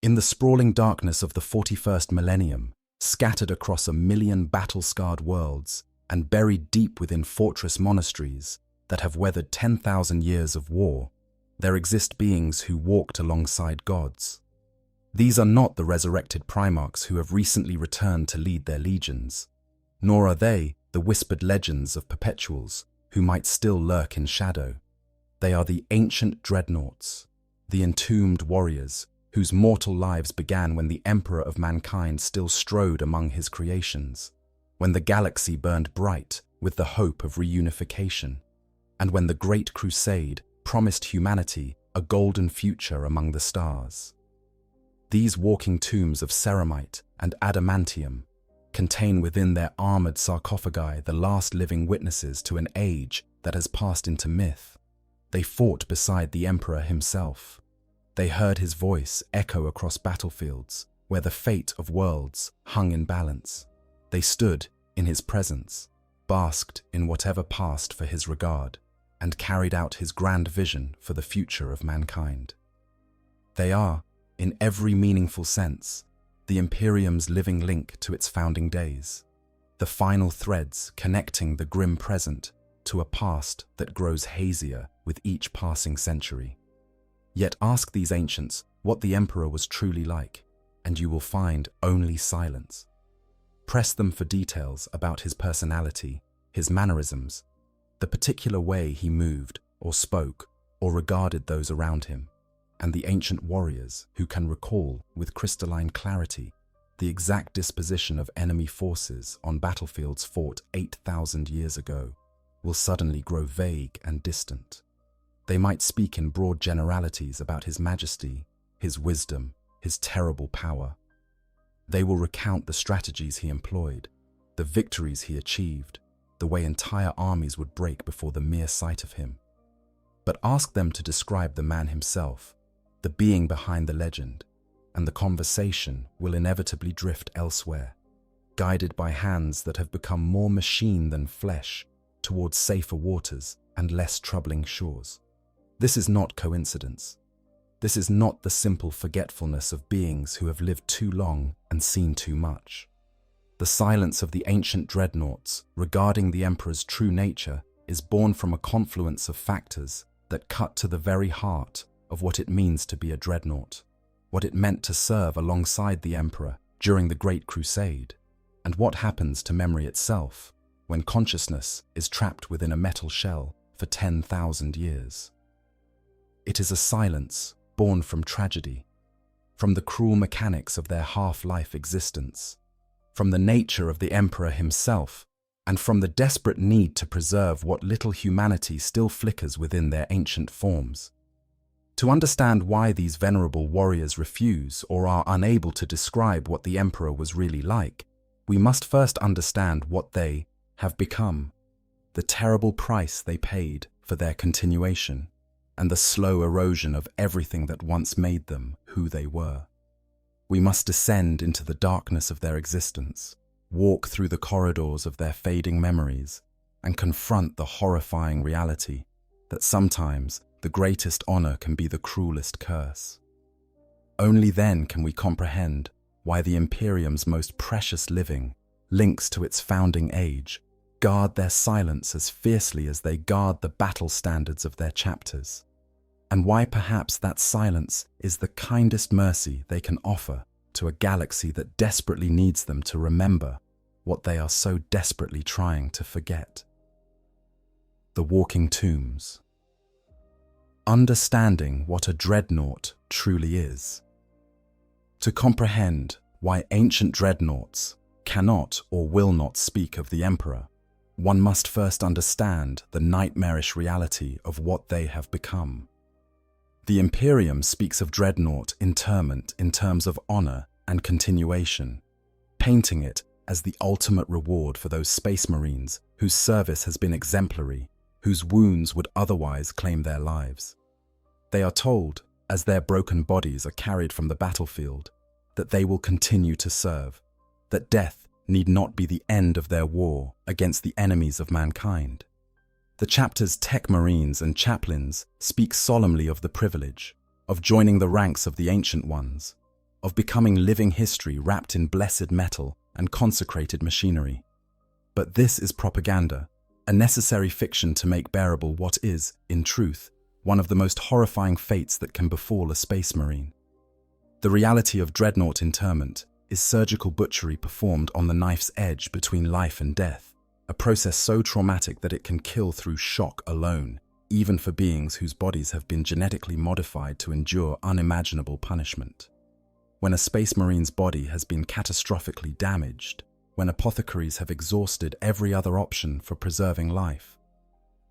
In the sprawling darkness of the 41st millennium, scattered across 1,000,000 battle-scarred worlds and buried deep within fortress monasteries that have weathered 10,000 years of war, there exist beings who walked alongside gods. These are not the resurrected primarchs who have recently returned to lead their legions, nor are they the whispered legends of perpetuals who might still lurk in shadow. They are the ancient dreadnoughts, the entombed warriors whose mortal lives began when the emperor of mankind still strode among his creations, when the galaxy burned bright with the hope of reunification, and when the Great Crusade promised humanity a golden future among the stars. These walking tombs of ceramite and adamantium contain within their armored sarcophagi the last living witnesses to an age that has passed into myth. They fought beside the emperor himself. They heard his voice echo across battlefields where the fate of worlds hung in balance. They stood in his presence, basked in whatever passed for his regard, and carried out his grand vision for the future of mankind. They are, in every meaningful sense, the Imperium's living link to its founding days, the final threads connecting the grim present to a past that grows hazier with each passing century. Yet ask these ancients what the emperor was truly like, and you will find only silence. Press them for details about his personality, his mannerisms, the particular way he moved or spoke or regarded those around him, and the ancient warriors who can recall with crystalline clarity the exact disposition of enemy forces on battlefields fought 8,000 years ago will suddenly grow vague and distant. They might speak in broad generalities about his majesty, his wisdom, his terrible power. They will recount the strategies he employed, the victories he achieved, the way entire armies would break before the mere sight of him. But ask them to describe the man himself, the being behind the legend, and the conversation will inevitably drift elsewhere, guided by hands that have become more machine than flesh, towards safer waters and less troubling shores. This is not coincidence. This is not the simple forgetfulness of beings who have lived too long and seen too much. The silence of the ancient dreadnoughts regarding the emperor's true nature is born from a confluence of factors that cut to the very heart of what it means to be a dreadnought, what it meant to serve alongside the emperor during the Great Crusade, and what happens to memory itself when consciousness is trapped within a metal shell for 10,000 years. It is a silence born from tragedy, from the cruel mechanics of their half-life existence, from the nature of the emperor himself, and from the desperate need to preserve what little humanity still flickers within their ancient forms. To understand why these venerable warriors refuse or are unable to describe what the emperor was really like, we must first understand what they have become, the terrible price they paid for their continuation, and the slow erosion of everything that once made them who they were. We must descend into the darkness of their existence, walk through the corridors of their fading memories, and confront the horrifying reality that sometimes the greatest honor can be the cruelest curse. Only then can we comprehend why the Imperium's most precious living, links to its founding age, guard their silence as fiercely as they guard the battle standards of their chapters, and why perhaps that silence is the kindest mercy they can offer to a galaxy that desperately needs them to remember what they are so desperately trying to forget. The Walking Tombs. Understanding what a dreadnought truly is. To comprehend why ancient dreadnoughts cannot or will not speak of the Emperor, one must first understand the nightmarish reality of what they have become. The Imperium speaks of dreadnought interment in terms of honor and continuation, painting it as the ultimate reward for those space marines whose service has been exemplary, whose wounds would otherwise claim their lives. They are told, as their broken bodies are carried from the battlefield, that they will continue to serve, that death need not be the end of their war against the enemies of mankind. The chapter's tech marines and chaplains speak solemnly of the privilege of joining the ranks of the Ancient Ones, of becoming living history wrapped in blessed metal and consecrated machinery. But this is propaganda, a necessary fiction to make bearable what is, in truth, one of the most horrifying fates that can befall a space marine. The reality of dreadnought interment is surgical butchery performed on the knife's edge between life and death, a process so traumatic that it can kill through shock alone, even for beings whose bodies have been genetically modified to endure unimaginable punishment. When a space marine's body has been catastrophically damaged, when apothecaries have exhausted every other option for preserving life,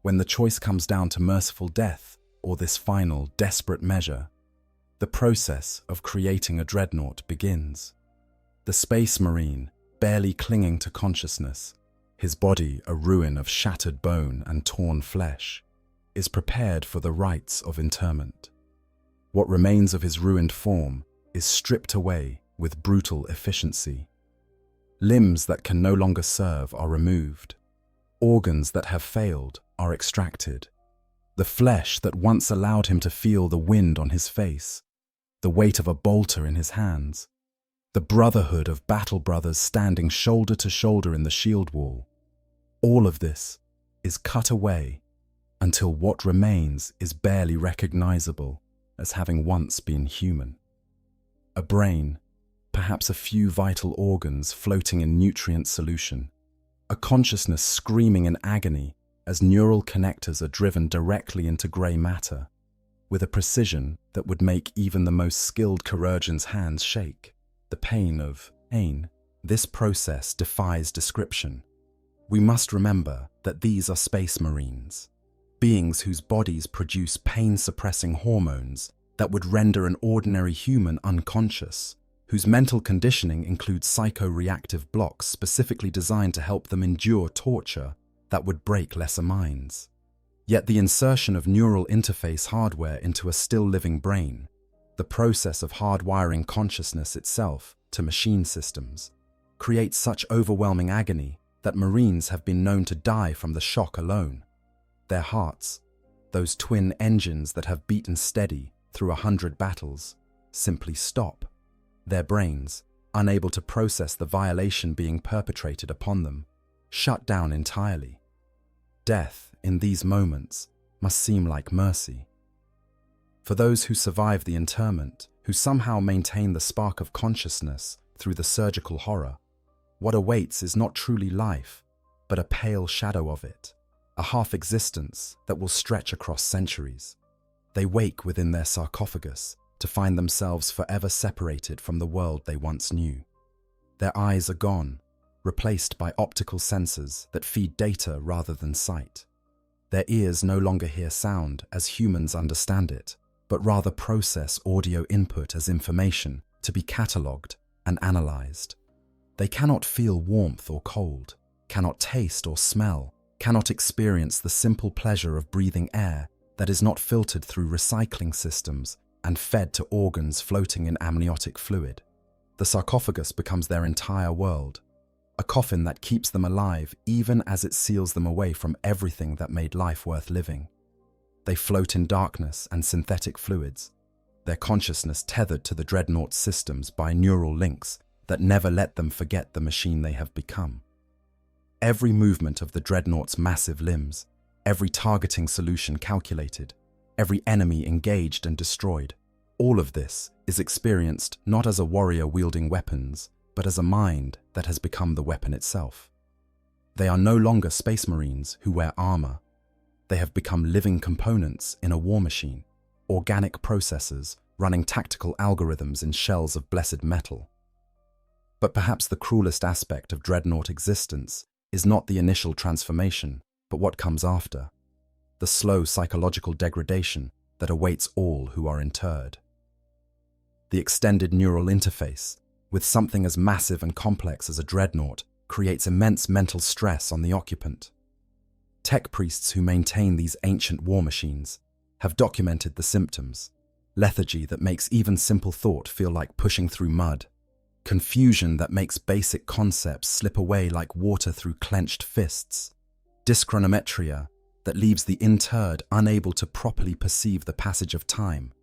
when the choice comes down to merciful death or this final, desperate measure, the process of creating a dreadnought begins. The space marine, barely clinging to consciousness, his body a ruin of shattered bone and torn flesh, is prepared for the rites of interment. What remains of his ruined form is stripped away with brutal efficiency. Limbs that can no longer serve are removed. Organs that have failed are extracted. The flesh that once allowed him to feel the wind on his face, the weight of a bolter in his hands, the brotherhood of battle brothers standing shoulder to shoulder in the shield wall, all of this is cut away until what remains is barely recognizable as having once been human. A brain, perhaps a few vital organs floating in nutrient solution, a consciousness screaming in agony as neural connectors are driven directly into grey matter, with a precision that would make even the most skilled chirurgeon's hands shake. The pain of pain. This process defies description. We must remember that these are space marines, beings whose bodies produce pain-suppressing hormones that would render an ordinary human unconscious, whose mental conditioning includes psychoreactive blocks specifically designed to help them endure torture that would break lesser minds. Yet the insertion of neural interface hardware into a still-living brain, the process of hardwiring consciousness itself to machine systems, creates such overwhelming agony that Marines have been known to die from the shock alone. Their hearts, those twin engines that have beaten steady through 100 battles, simply stop. Their brains, unable to process the violation being perpetrated upon them, shut down entirely. Death, in these moments, must seem like mercy. For those who survive the interment, who somehow maintain the spark of consciousness through the surgical horror, what awaits is not truly life, but a pale shadow of it, a half-existence that will stretch across centuries. They wake within their sarcophagus to find themselves forever separated from the world they once knew. Their eyes are gone, replaced by optical sensors that feed data rather than sight. Their ears no longer hear sound as humans understand it, but rather process audio input as information to be catalogued and analyzed. They cannot feel warmth or cold, cannot taste or smell, cannot experience the simple pleasure of breathing air that is not filtered through recycling systems and fed to organs floating in amniotic fluid. The sarcophagus becomes their entire world, a coffin that keeps them alive even as it seals them away from everything that made life worth living. They float in darkness and synthetic fluids, their consciousness tethered to the dreadnought systems by neural links that never let them forget the machine they have become. Every movement of the dreadnought's massive limbs, every targeting solution calculated, every enemy engaged and destroyed, all of this is experienced not as a warrior wielding weapons, but as a mind that has become the weapon itself. They are no longer space marines who wear armor. They have become living components in a war machine, organic processors running tactical algorithms in shells of blessed metal. But perhaps the cruelest aspect of dreadnought existence is not the initial transformation, but what comes after, the slow psychological degradation that awaits all who are interred. The extended neural interface, with something as massive and complex as a dreadnought, creates immense mental stress on the occupant. Tech priests who maintain these ancient war machines have documented the symptoms: lethargy that makes even simple thought feel like pushing through mud, confusion that makes basic concepts slip away like water through clenched fists, dyschronometria that leaves the interred unable to properly perceive the passage of time,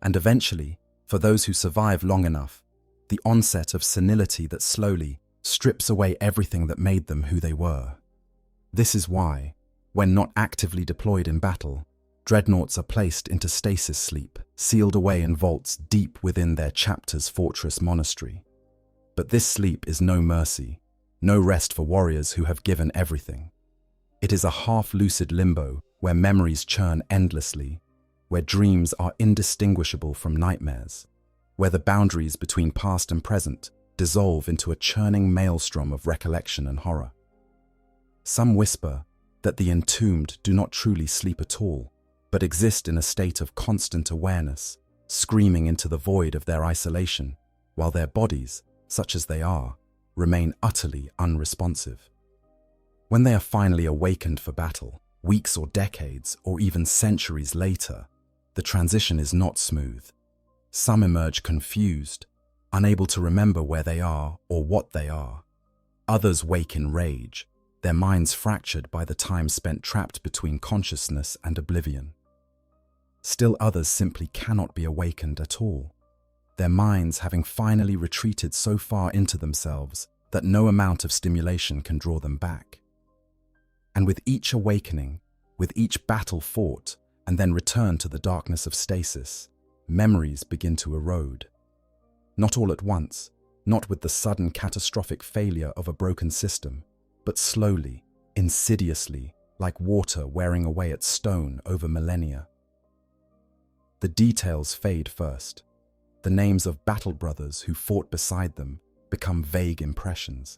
and eventually, for those who survive long enough, the onset of senility that slowly strips away everything that made them who they were. This is why, when not actively deployed in battle, dreadnoughts are placed into stasis sleep, sealed away in vaults deep within their chapter's fortress monastery. But this sleep is no mercy, no rest for warriors who have given everything. It is a half-lucid limbo where memories churn endlessly, where dreams are indistinguishable from nightmares, where the boundaries between past and present dissolve into a churning maelstrom of recollection and horror. Some whisper that the entombed do not truly sleep at all, but exist in a state of constant awareness, screaming into the void of their isolation, while their bodies, such as they are, remain utterly unresponsive. When they are finally awakened for battle, weeks or decades, or even centuries later, the transition is not smooth. Some emerge confused, unable to remember where they are or what they are. Others wake in rage, their minds fractured by the time spent trapped between consciousness and oblivion. Still others simply cannot be awakened at all, their minds having finally retreated so far into themselves that no amount of stimulation can draw them back. And with each awakening, with each battle fought, and then return to the darkness of stasis, memories begin to erode. Not all at once, not with the sudden catastrophic failure of a broken system, but slowly, insidiously, like water wearing away at stone over millennia. The details fade first. The names of battle brothers who fought beside them become vague impressions.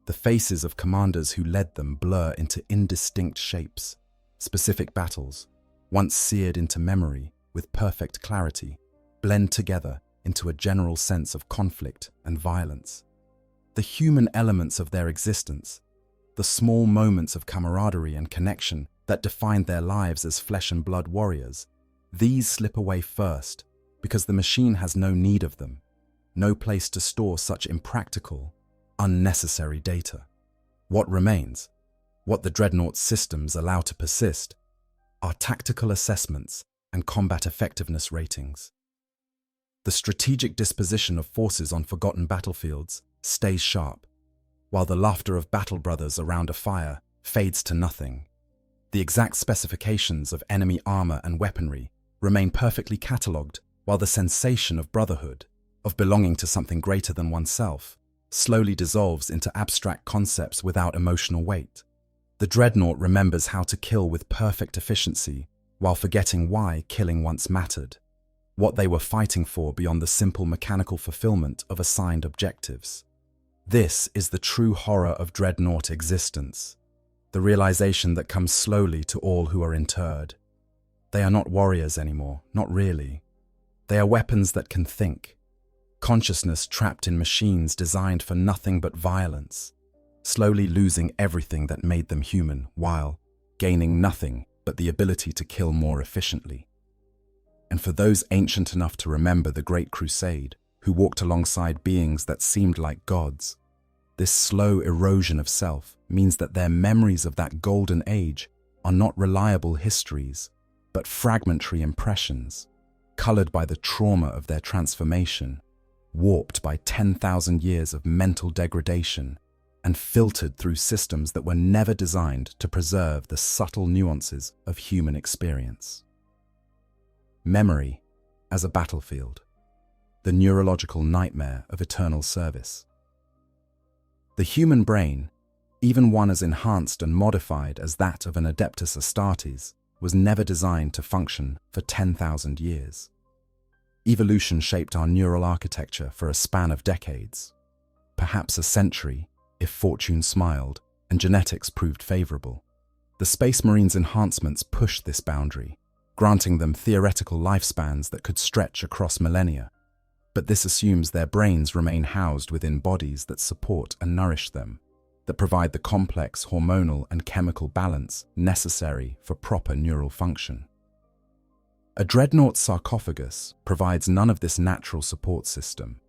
The faces of commanders who led them blur into indistinct shapes. Specific battles, once seared into memory with perfect clarity, blend together into a general sense of conflict and violence. The human elements of their existence, the small moments of camaraderie and connection that defined their lives as flesh and blood warriors, these slip away first because the machine has no need of them, no place to store such impractical, unnecessary data. What remains, what the Dreadnought systems allow to persist, are tactical assessments and combat effectiveness ratings. The strategic disposition of forces on forgotten battlefields stays sharp, while the laughter of battle brothers around a fire fades to nothing. The exact specifications of enemy armor and weaponry remain perfectly catalogued, while the sensation of brotherhood, of belonging to something greater than oneself, slowly dissolves into abstract concepts without emotional weight. The Dreadnought remembers how to kill with perfect efficiency, while forgetting why killing once mattered, what they were fighting for beyond the simple mechanical fulfillment of assigned objectives. This is the true horror of Dreadnought existence, the realization that comes slowly to all who are interred. They are not warriors anymore, not really. They are weapons that can think, consciousness trapped in machines designed for nothing but violence, slowly losing everything that made them human, while gaining nothing but the ability to kill more efficiently. And for those ancient enough to remember the Great Crusade, who walked alongside beings that seemed like gods, this slow erosion of self means that their memories of that golden age are not reliable histories, but fragmentary impressions, colored by the trauma of their transformation, warped by 10,000 years of mental degradation, and filtered through systems that were never designed to preserve the subtle nuances of human experience. Memory as a battlefield, the neurological nightmare of eternal service. The human brain, even one as enhanced and modified as that of an Adeptus Astartes, was never designed to function for 10,000 years. Evolution shaped our neural architecture for a span of decades, perhaps a century if fortune smiled and genetics proved favorable. The Space Marines' enhancements pushed this boundary, granting them theoretical lifespans that could stretch across millennia. But this assumes their brains remain housed within bodies that support and nourish them, that provide the complex hormonal and chemical balance necessary for proper neural function. A Dreadnought sarcophagus provides none of this natural support system.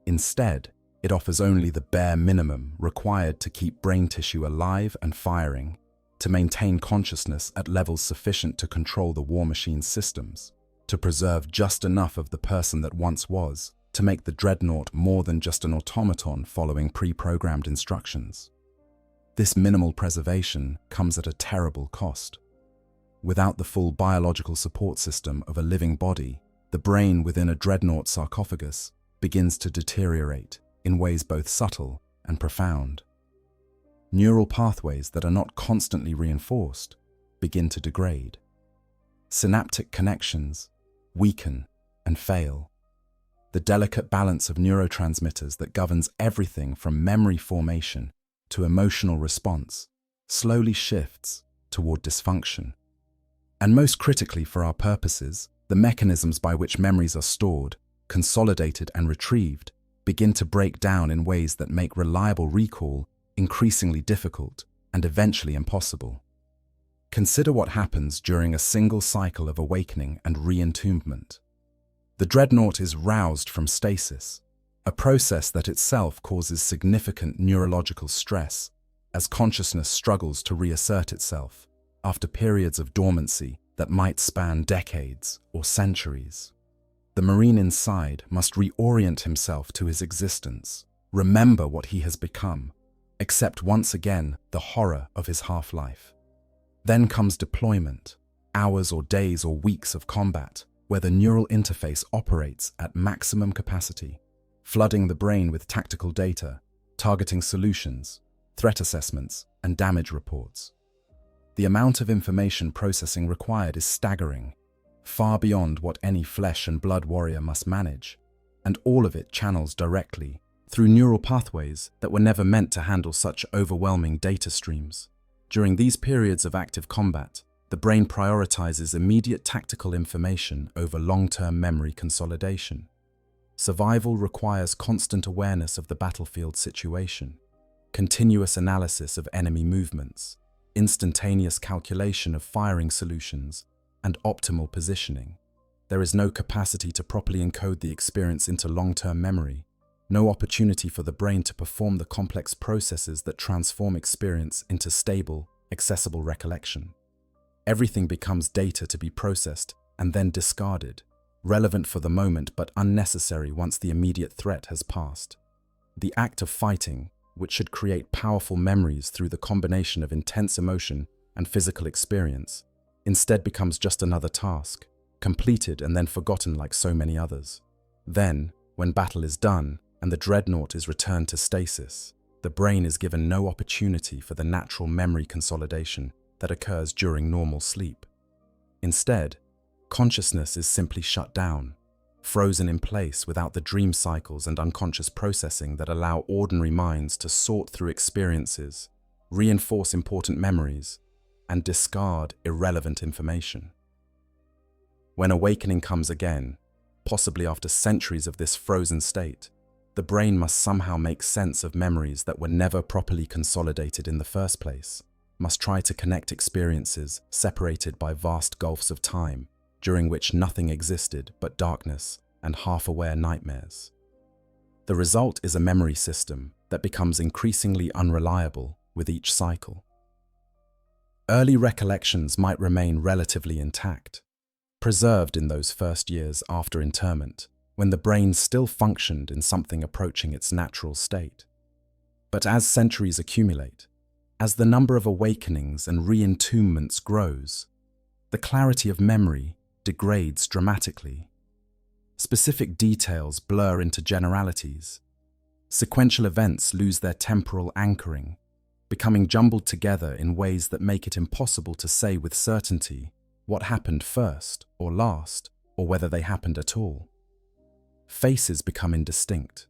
Instead, it offers only the bare minimum required to keep brain tissue alive and firing, to maintain consciousness at levels sufficient to control the war machine's systems, to preserve just enough of the person that once was to make the Dreadnought more than just an automaton following pre-programmed instructions. This minimal preservation comes at a terrible cost. Without the full biological support system of a living body, the brain within a Dreadnought sarcophagus begins to deteriorate in ways both subtle and profound. Neural pathways that are not constantly reinforced begin to degrade. Synaptic connections weaken and fail. The delicate balance of neurotransmitters that governs everything from memory formation to emotional response slowly shifts toward dysfunction. And most critically for our purposes, the mechanisms by which memories are stored, consolidated and retrieved begin to break down in ways that make reliable recall increasingly difficult and eventually impossible. Consider what happens during a single cycle of awakening and re-entombment. The Dreadnought is roused from stasis, a process that itself causes significant neurological stress as consciousness struggles to reassert itself after periods of dormancy that might span decades or centuries. The Marine inside must reorient himself to his existence, remember what he has become, accept once again the horror of his half-life. Then comes deployment, hours or days or weeks of combat, where the neural interface operates at maximum capacity, flooding the brain with tactical data, targeting solutions, threat assessments, and damage reports. The amount of information processing required is staggering, far beyond what any flesh and blood warrior must manage, and all of it channels directly through neural pathways that were never meant to handle such overwhelming data streams. During these periods of active combat, the brain prioritizes immediate tactical information over long-term memory consolidation. Survival requires constant awareness of the battlefield situation, continuous analysis of enemy movements, instantaneous calculation of firing solutions, and optimal positioning. There is no capacity to properly encode the experience into long-term memory, no opportunity for the brain to perform the complex processes that transform experience into stable, accessible recollection. Everything becomes data to be processed and then discarded, relevant for the moment but unnecessary once the immediate threat has passed. The act of fighting, which should create powerful memories through the combination of intense emotion and physical experience, instead becomes just another task, completed and then forgotten like so many others. Then, when battle is done and the Dreadnought is returned to stasis, the brain is given no opportunity for the natural memory consolidation that occurs during normal sleep. Instead, consciousness is simply shut down, frozen in place without the dream cycles and unconscious processing that allow ordinary minds to sort through experiences, reinforce important memories, and discard irrelevant information. When awakening comes again, possibly after centuries of this frozen state, the brain must somehow make sense of memories that were never properly consolidated in the first place, must try to connect experiences separated by vast gulfs of time, during which nothing existed but darkness and half-aware nightmares. The result is a memory system that becomes increasingly unreliable with each cycle. Early recollections might remain relatively intact, preserved in those first years after interment, when the brain still functioned in something approaching its natural state. But as centuries accumulate, as the number of awakenings and re-entombments grows, the clarity of memory degrades dramatically. Specific details blur into generalities. Sequential events lose their temporal anchoring, becoming jumbled together in ways that make it impossible to say with certainty what happened first or last, or whether they happened at all. Faces become indistinct.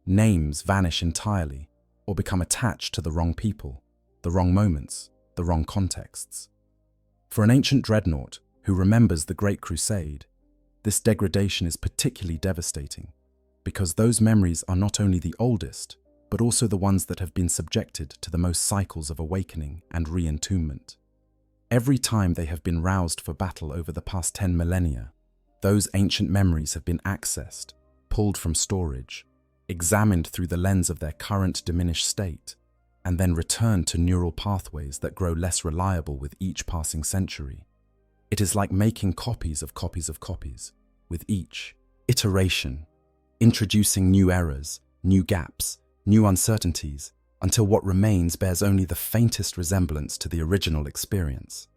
Names vanish entirely, or become attached to the wrong people, the wrong moments, the wrong contexts. For an ancient Dreadnought who remembers the Great Crusade, this degradation is particularly devastating, because those memories are not only the oldest, but also the ones that have been subjected to the most cycles of awakening and re-entombment. Every time they have been roused for battle over the past 10 millennia, those ancient memories have been accessed, pulled from storage, examined through the lens of their current diminished state, and then returned to neural pathways that grow less reliable with each passing century. It is like making copies of copies of copies. With each iteration, introducing new errors, new gaps, new uncertainties, until what remains bears only the faintest resemblance to the original experience.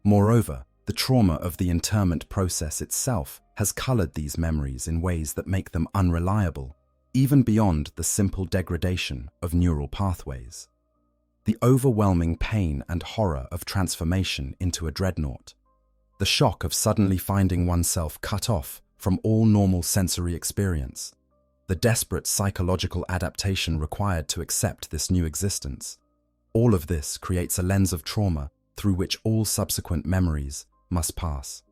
Moreover, the trauma of the interment process itself has colored these memories in ways that make them unreliable, even beyond the simple degradation of neural pathways. The overwhelming pain and horror of transformation into a dreadnought, the shock of suddenly finding oneself cut off from all normal sensory experience, the desperate psychological adaptation required to accept this new existence. All of this creates a lens of trauma through which all subsequent memories must pass.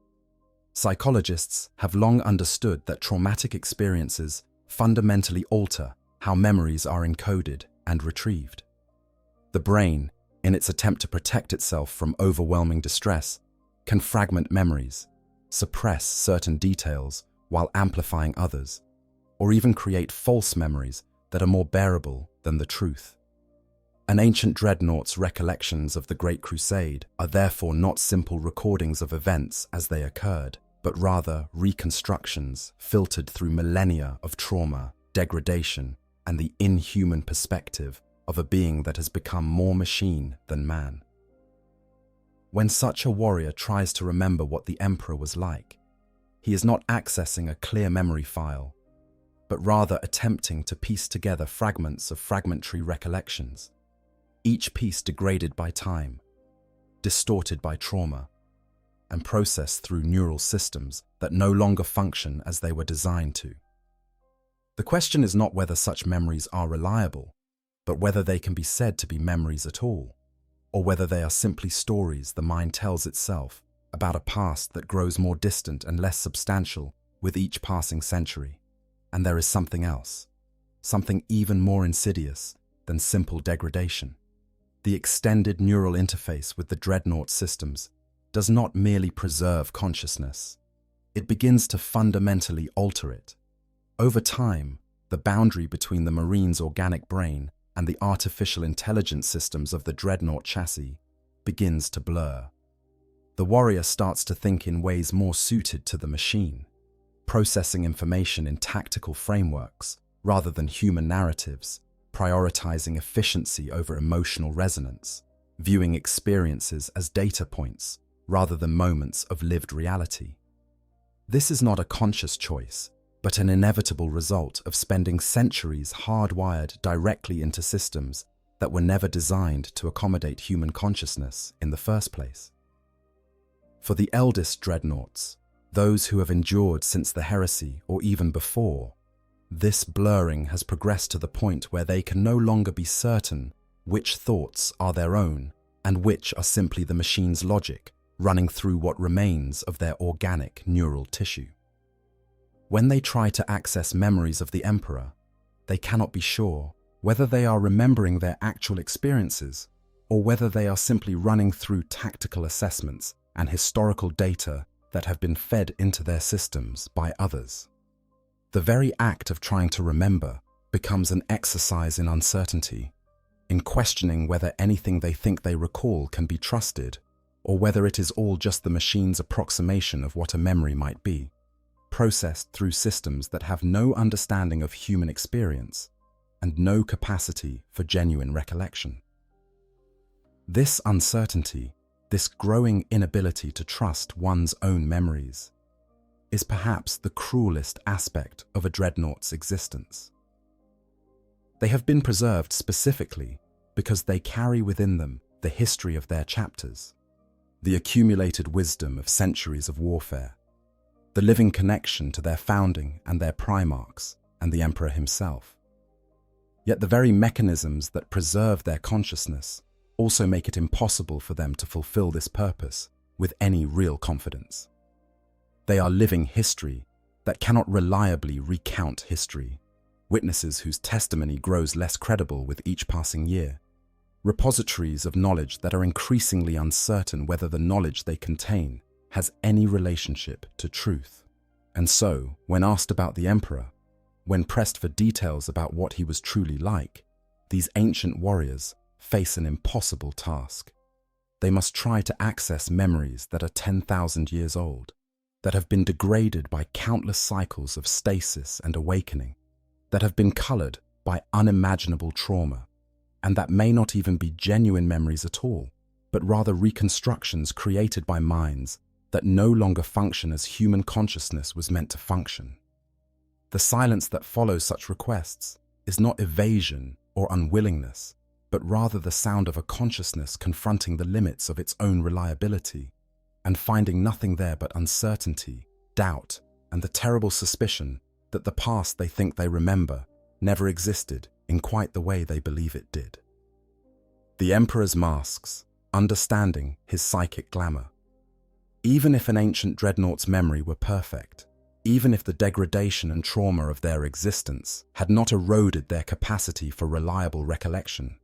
Psychologists have long understood that traumatic experiences fundamentally alter how memories are encoded and retrieved. The brain, in its attempt to protect itself from overwhelming distress, can fragment memories, suppress certain details while amplifying others, or even create false memories that are more bearable than the truth. An ancient dreadnought's recollections of the Great Crusade are therefore not simple recordings of events as they occurred, but rather reconstructions filtered through millennia of trauma, degradation, and the inhuman perspective of a being that has become more machine than man. When such a warrior tries to remember what the Emperor was like, he is not accessing a clear memory file, but rather attempting to piece together fragments of fragmentary recollections, each piece degraded by time, distorted by trauma, and processed through neural systems that no longer function as they were designed to. The question is not whether such memories are reliable, but whether they can be said to be memories at all, or whether they are simply stories the mind tells itself about a past that grows more distant and less substantial with each passing century. And there is something else, something even more insidious than simple degradation. The extended neural interface with the dreadnought systems does not merely preserve consciousness, it begins to fundamentally alter it. Over time, the boundary between the Marine's organic brain and the artificial intelligence systems of the dreadnought chassis begins to blur. The warrior starts to think in ways more suited to the machine, processing information in tactical frameworks rather than human narratives, prioritizing efficiency over emotional resonance, viewing experiences as data points rather than moments of lived reality. This is not a conscious choice, but an inevitable result of spending centuries hardwired directly into systems that were never designed to accommodate human consciousness in the first place. For the eldest dreadnoughts, those who have endured since the heresy or even before, this blurring has progressed to the point where they can no longer be certain which thoughts are their own and which are simply the machine's logic running through what remains of their organic neural tissue. When they try to access memories of the Emperor, they cannot be sure whether they are remembering their actual experiences or whether they are simply running through tactical assessments and historical data that have been fed into their systems by others. The very act of trying to remember becomes an exercise in uncertainty, in questioning whether anything they think they recall can be trusted, or whether it is all just the machine's approximation of what a memory might be, processed through systems that have no understanding of human experience and no capacity for genuine recollection. This uncertainty, this growing inability to trust one's own memories, is perhaps the cruelest aspect of a dreadnought's existence. They have been preserved specifically because they carry within them the history of their chapters, the accumulated wisdom of centuries of warfare, the living connection to their founding and their primarchs and the Emperor himself. Yet the very mechanisms that preserve their consciousness also make it impossible for them to fulfill this purpose with any real confidence. They are living history that cannot reliably recount history, witnesses whose testimony grows less credible with each passing year, repositories of knowledge that are increasingly uncertain whether the knowledge they contain has any relationship to truth. And so, when asked about the Emperor, when pressed for details about what he was truly like, these ancient warriors face an impossible task. They must try to access memories that are 10,000 years old, that have been degraded by countless cycles of stasis and awakening, that have been colored by unimaginable trauma, and that may not even be genuine memories at all, but rather reconstructions created by minds that no longer function as human consciousness was meant to function. The silence that follows such requests is not evasion or unwillingness, but rather the sound of a consciousness confronting the limits of its own reliability and finding nothing there but uncertainty, doubt, and the terrible suspicion that the past they think they remember never existed in quite the way they believe it did. The Emperor's masks, understanding his psychic glamour. Even if an ancient dreadnought's memory were perfect, even if the degradation and trauma of their existence had not eroded their capacity for reliable recollection,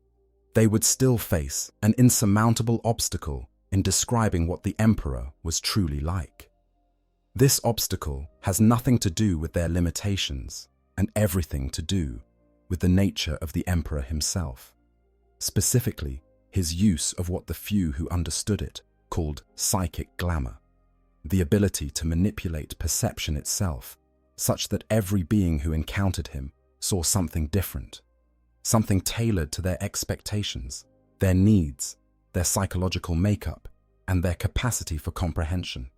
they would still face an insurmountable obstacle in describing what the Emperor was truly like. This obstacle has nothing to do with their limitations and everything to do with the nature of the Emperor himself, specifically his use of what the few who understood it called psychic glamour, the ability to manipulate perception itself such that every being who encountered him saw something different, something tailored to their expectations, their needs, their psychological makeup, and their capacity for comprehension.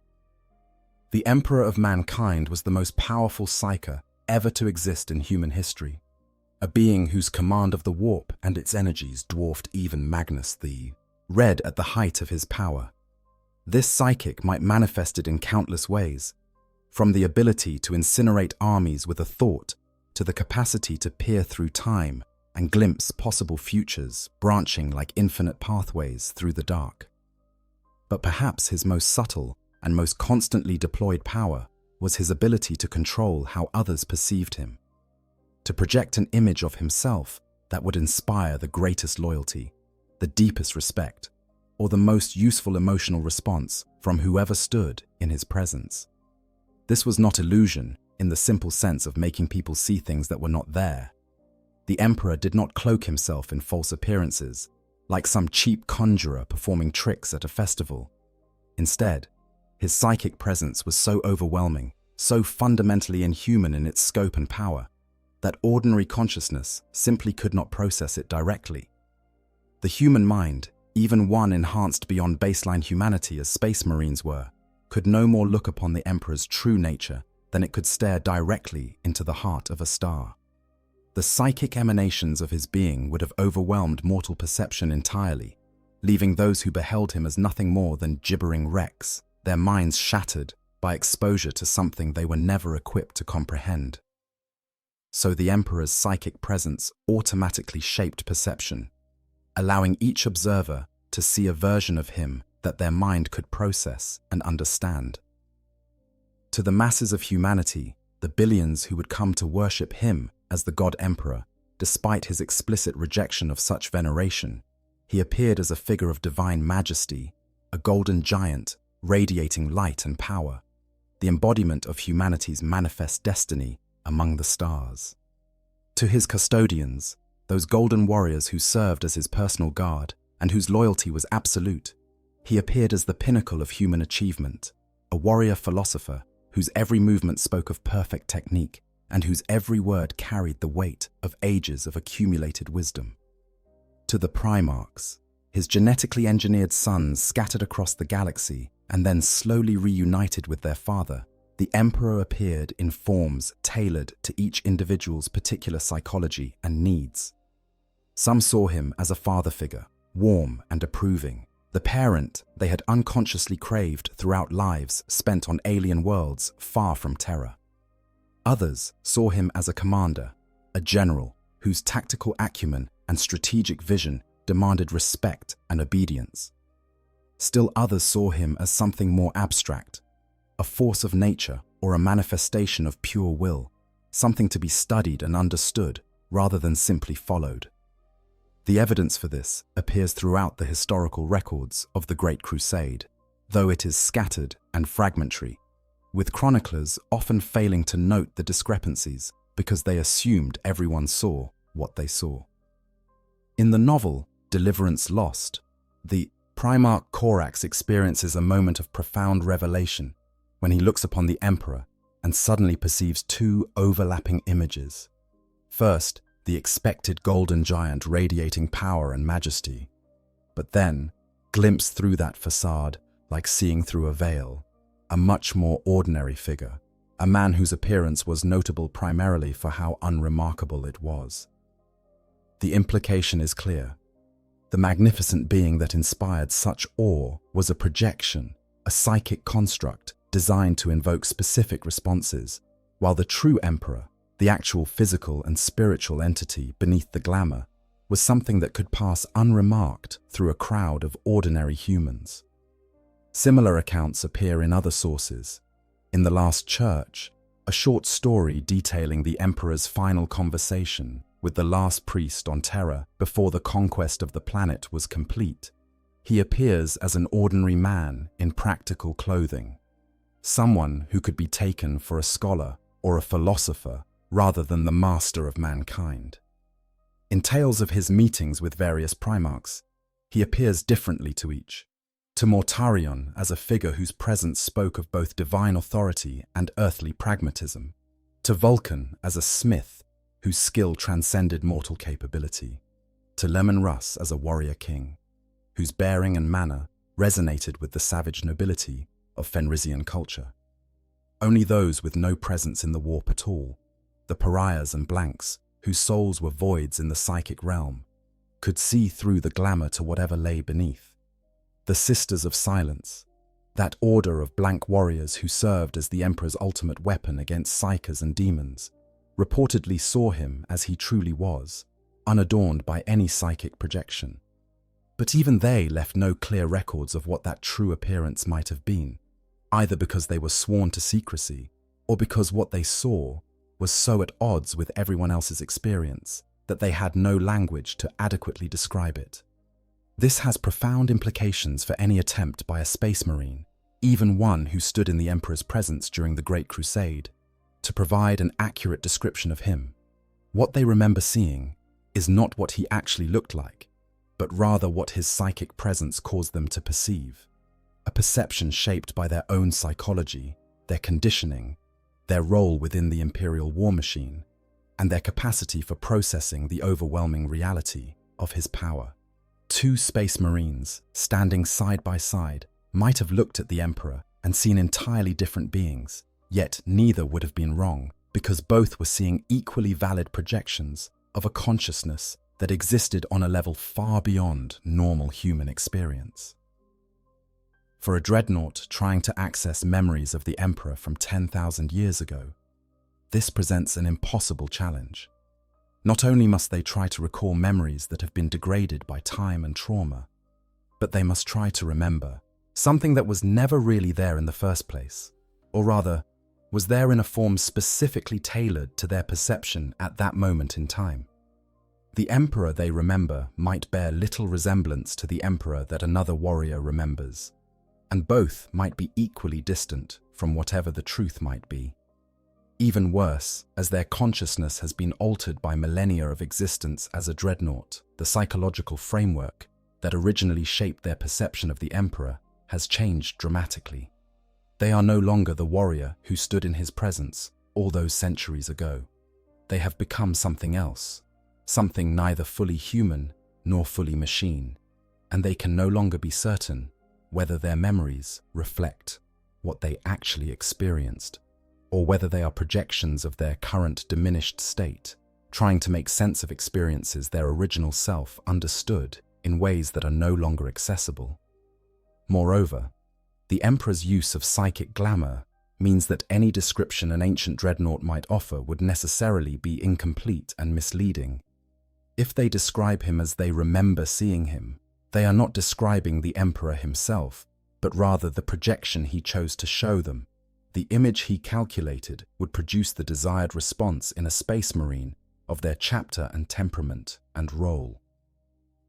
The Emperor of mankind was the most powerful psyker ever to exist in human history, a being whose command of the warp and its energies dwarfed even Magnus the Red at the height of his power. This psychic might manifest it in countless ways, from the ability to incinerate armies with a thought to the capacity to peer through time and glimpse possible futures branching like infinite pathways through the dark. But perhaps his most subtle and most constantly deployed power was his ability to control how others perceived him, to project an image of himself that would inspire the greatest loyalty, the deepest respect, or the most useful emotional response from whoever stood in his presence. This was not illusion in the simple sense of making people see things that were not there. The Emperor did not cloak himself in false appearances, like some cheap conjurer performing tricks at a festival. Instead, his psychic presence was so overwhelming, so fundamentally inhuman in its scope and power, that ordinary consciousness simply could not process it directly. The human mind, even one enhanced beyond baseline humanity as space marines were, could no more look upon the Emperor's true nature than it could stare directly into the heart of a star. The psychic emanations of his being would have overwhelmed mortal perception entirely, leaving those who beheld him as nothing more than gibbering wrecks, their minds shattered by exposure to something they were never equipped to comprehend. So the Emperor's psychic presence automatically shaped perception, allowing each observer to see a version of him that their mind could process and understand. To the masses of humanity, the billions who would come to worship him as the God Emperor, despite his explicit rejection of such veneration, he appeared as a figure of divine majesty, a golden giant radiating light and power, the embodiment of humanity's manifest destiny among the stars. To his custodians, those golden warriors who served as his personal guard and whose loyalty was absolute, he appeared as the pinnacle of human achievement, a warrior philosopher whose every movement spoke of perfect technique and whose every word carried the weight of ages of accumulated wisdom. To the Primarchs, his genetically engineered sons scattered across the galaxy and then slowly reunited with their father, the Emperor appeared in forms tailored to each individual's particular psychology and needs. Some saw him as a father figure, warm and approving, the parent they had unconsciously craved throughout lives spent on alien worlds far from Terra. Others saw him as a commander, a general whose tactical acumen and strategic vision demanded respect and obedience. Still others saw him as something more abstract, a force of nature or a manifestation of pure will, something to be studied and understood rather than simply followed. The evidence for this appears throughout the historical records of the Great Crusade, though it is scattered and fragmentary, with chroniclers often failing to note the discrepancies because they assumed everyone saw what they saw. In the novel Deliverance Lost, the Primarch Corax experiences a moment of profound revelation when he looks upon the Emperor and suddenly perceives two overlapping images. First, the expected golden giant radiating power and majesty, but then, glimpsed through that facade, like seeing through a veil, a much more ordinary figure, a man whose appearance was notable primarily for how unremarkable it was. The implication is clear. The magnificent being that inspired such awe was a projection, a psychic construct designed to invoke specific responses, while the true Emperor, the actual physical and spiritual entity beneath the glamour, was something that could pass unremarked through a crowd of ordinary humans. Similar accounts appear in other sources. In The Last Church, a short story detailing the Emperor's final conversation with the last priest on Terra before the conquest of the planet was complete, he appears as an ordinary man in practical clothing, someone who could be taken for a scholar or a philosopher rather than the master of mankind. In tales of his meetings with various primarchs, he appears differently to each. To Mortarion as a figure whose presence spoke of both divine authority and earthly pragmatism, to Vulcan as a smith whose skill transcended mortal capability, to Lemon Russ as a warrior king, whose bearing and manner resonated with the savage nobility of Fenrisian culture. Only those with no presence in the warp at all, the pariahs and blanks whose souls were voids in the psychic realm, could see through the glamour to whatever lay beneath. The Sisters of Silence, that order of blank warriors who served as the Emperor's ultimate weapon against psykers and demons, reportedly saw him as he truly was, unadorned by any psychic projection. But even they left no clear records of what that true appearance might have been, either because they were sworn to secrecy or because what they saw was so at odds with everyone else's experience that they had no language to adequately describe it. This has profound implications for any attempt by a space marine, even one who stood in the Emperor's presence during the Great Crusade, to provide an accurate description of him. What they remember seeing is not what he actually looked like, but rather what his psychic presence caused them to perceive, a perception shaped by their own psychology, their conditioning, their role within the Imperial war machine, and their capacity for processing the overwhelming reality of his power. Two space marines, standing side by side, might have looked at the Emperor and seen entirely different beings, yet neither would have been wrong, because both were seeing equally valid projections of a consciousness that existed on a level far beyond normal human experience. For a dreadnought trying to access memories of the Emperor from 10,000 years ago, this presents an impossible challenge. Not only must they try to recall memories that have been degraded by time and trauma, but they must try to remember something that was never really there in the first place, or rather, was there in a form specifically tailored to their perception at that moment in time. The Emperor they remember might bear little resemblance to the Emperor that another warrior remembers, and both might be equally distant from whatever the truth might be. Even worse, as their consciousness has been altered by millennia of existence as a dreadnought, the psychological framework that originally shaped their perception of the Emperor has changed dramatically. They are no longer the warrior who stood in his presence all those centuries ago. They have become something else, something neither fully human nor fully machine, and they can no longer be certain whether their memories reflect what they actually experienced, or whether they are projections of their current diminished state, trying to make sense of experiences their original self understood in ways that are no longer accessible. Moreover, the Emperor's use of psychic glamour means that any description an ancient dreadnought might offer would necessarily be incomplete and misleading. If they describe him as they remember seeing him, they are not describing the Emperor himself, but rather the projection he chose to show them. The image he calculated would produce the desired response in a space marine of their chapter and temperament and role.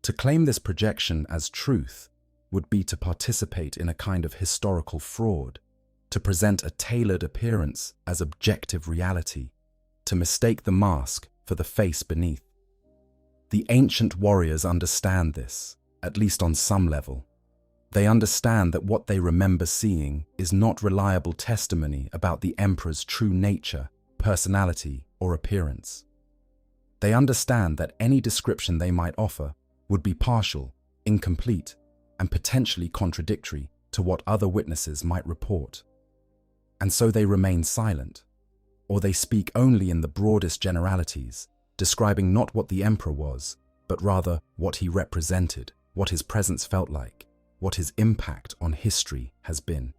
To claim this projection as truth would be to participate in a kind of historical fraud, to present a tailored appearance as objective reality, to mistake the mask for the face beneath. The ancient warriors understand this, at least on some level. They understand that what they remember seeing is not reliable testimony about the emperor's true nature, personality, or appearance. They understand that any description they might offer would be partial, incomplete, and potentially contradictory to what other witnesses might report. And so they remain silent, or they speak only in the broadest generalities, describing not what the emperor was, but rather what he represented, what his presence felt like, what his impact on history has been.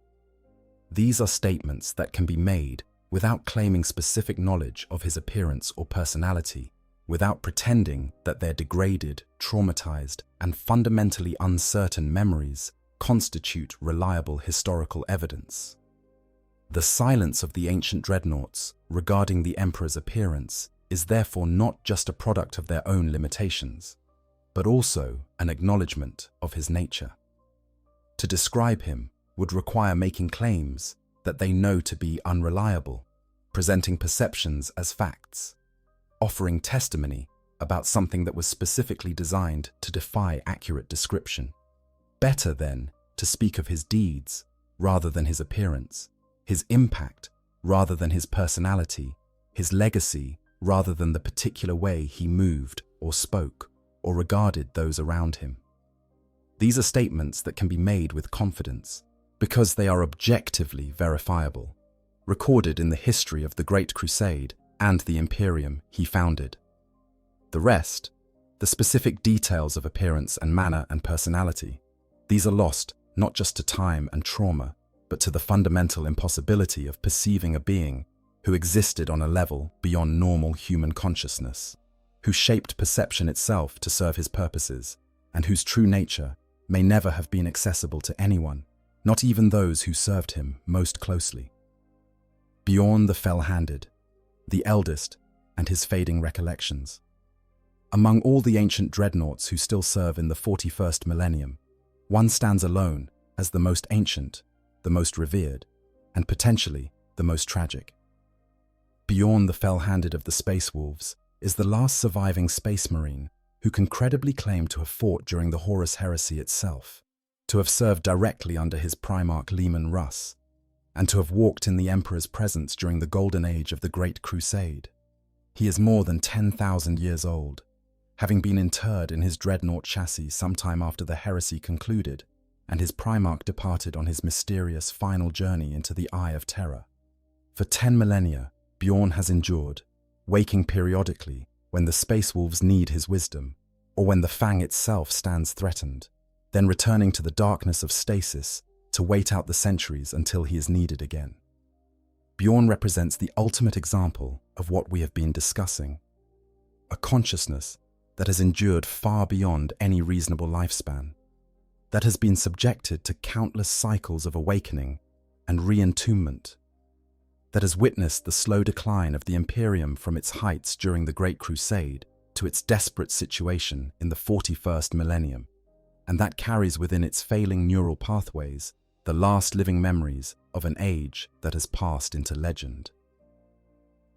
These are statements that can be made without claiming specific knowledge of his appearance or personality, without pretending that their degraded, traumatized, and fundamentally uncertain memories constitute reliable historical evidence. The silence of the ancient dreadnoughts regarding the emperor's appearance is therefore not just a product of their own limitations, but also an acknowledgement of his nature. To describe him would require making claims that they know to be unreliable, presenting perceptions as facts, offering testimony about something that was specifically designed to defy accurate description. Better, then, to speak of his deeds rather than his appearance, his impact rather than his personality, his legacy rather than the particular way he moved or spoke or regarded those around him. These are statements that can be made with confidence because they are objectively verifiable, recorded in the history of the Great Crusade and the Imperium he founded. The rest, the specific details of appearance and manner and personality, these are lost not just to time and trauma, but to the fundamental impossibility of perceiving a being who existed on a level beyond normal human consciousness, who shaped perception itself to serve his purposes, and whose true nature may never have been accessible to anyone, not even those who served him most closely. Bjorn the Fell-Handed, the eldest, and his fading recollections. Among all the ancient dreadnoughts who still serve in the 41st millennium, one stands alone as the most ancient, the most revered, and potentially the most tragic. Bjorn the Fell-Handed of the Space Wolves is the last surviving space marine who can credibly claim to have fought during the Horus Heresy itself, to have served directly under his Primarch Leman Russ, and to have walked in the Emperor's presence during the Golden Age of the Great Crusade. He is more than 10,000 years old, having been interred in his dreadnought chassis sometime after the heresy concluded, and his Primarch departed on his mysterious final journey into the Eye of Terror. For 10 millennia, Bjorn has endured, waking periodically when the Space Wolves need his wisdom, or when the Fang itself stands threatened, then returning to the darkness of stasis to wait out the centuries until he is needed again. Bjorn represents the ultimate example of what we have been discussing, a consciousness that has endured far beyond any reasonable lifespan, that has been subjected to countless cycles of awakening and re-entombment, that has witnessed the slow decline of the Imperium from its heights during the Great Crusade to its desperate situation in the 41st millennium, and that carries within its failing neural pathways the last living memories of an age that has passed into legend.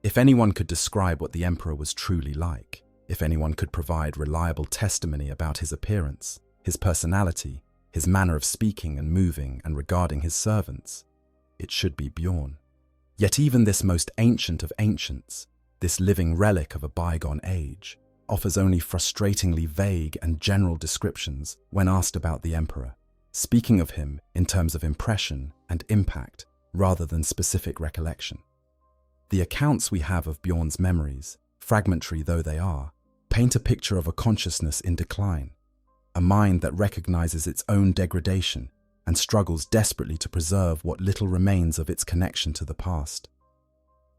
If anyone could describe what the Emperor was truly like, if anyone could provide reliable testimony about his appearance, his personality, his manner of speaking and moving and regarding his servants, it should be Bjorn. Yet even this most ancient of ancients, this living relic of a bygone age, offers only frustratingly vague and general descriptions when asked about the Emperor, speaking of him in terms of impression and impact rather than specific recollection. The accounts we have of Bjorn's memories, fragmentary though they are, paint a picture of a consciousness in decline, a mind that recognizes its own degradation and struggles desperately to preserve what little remains of its connection to the past.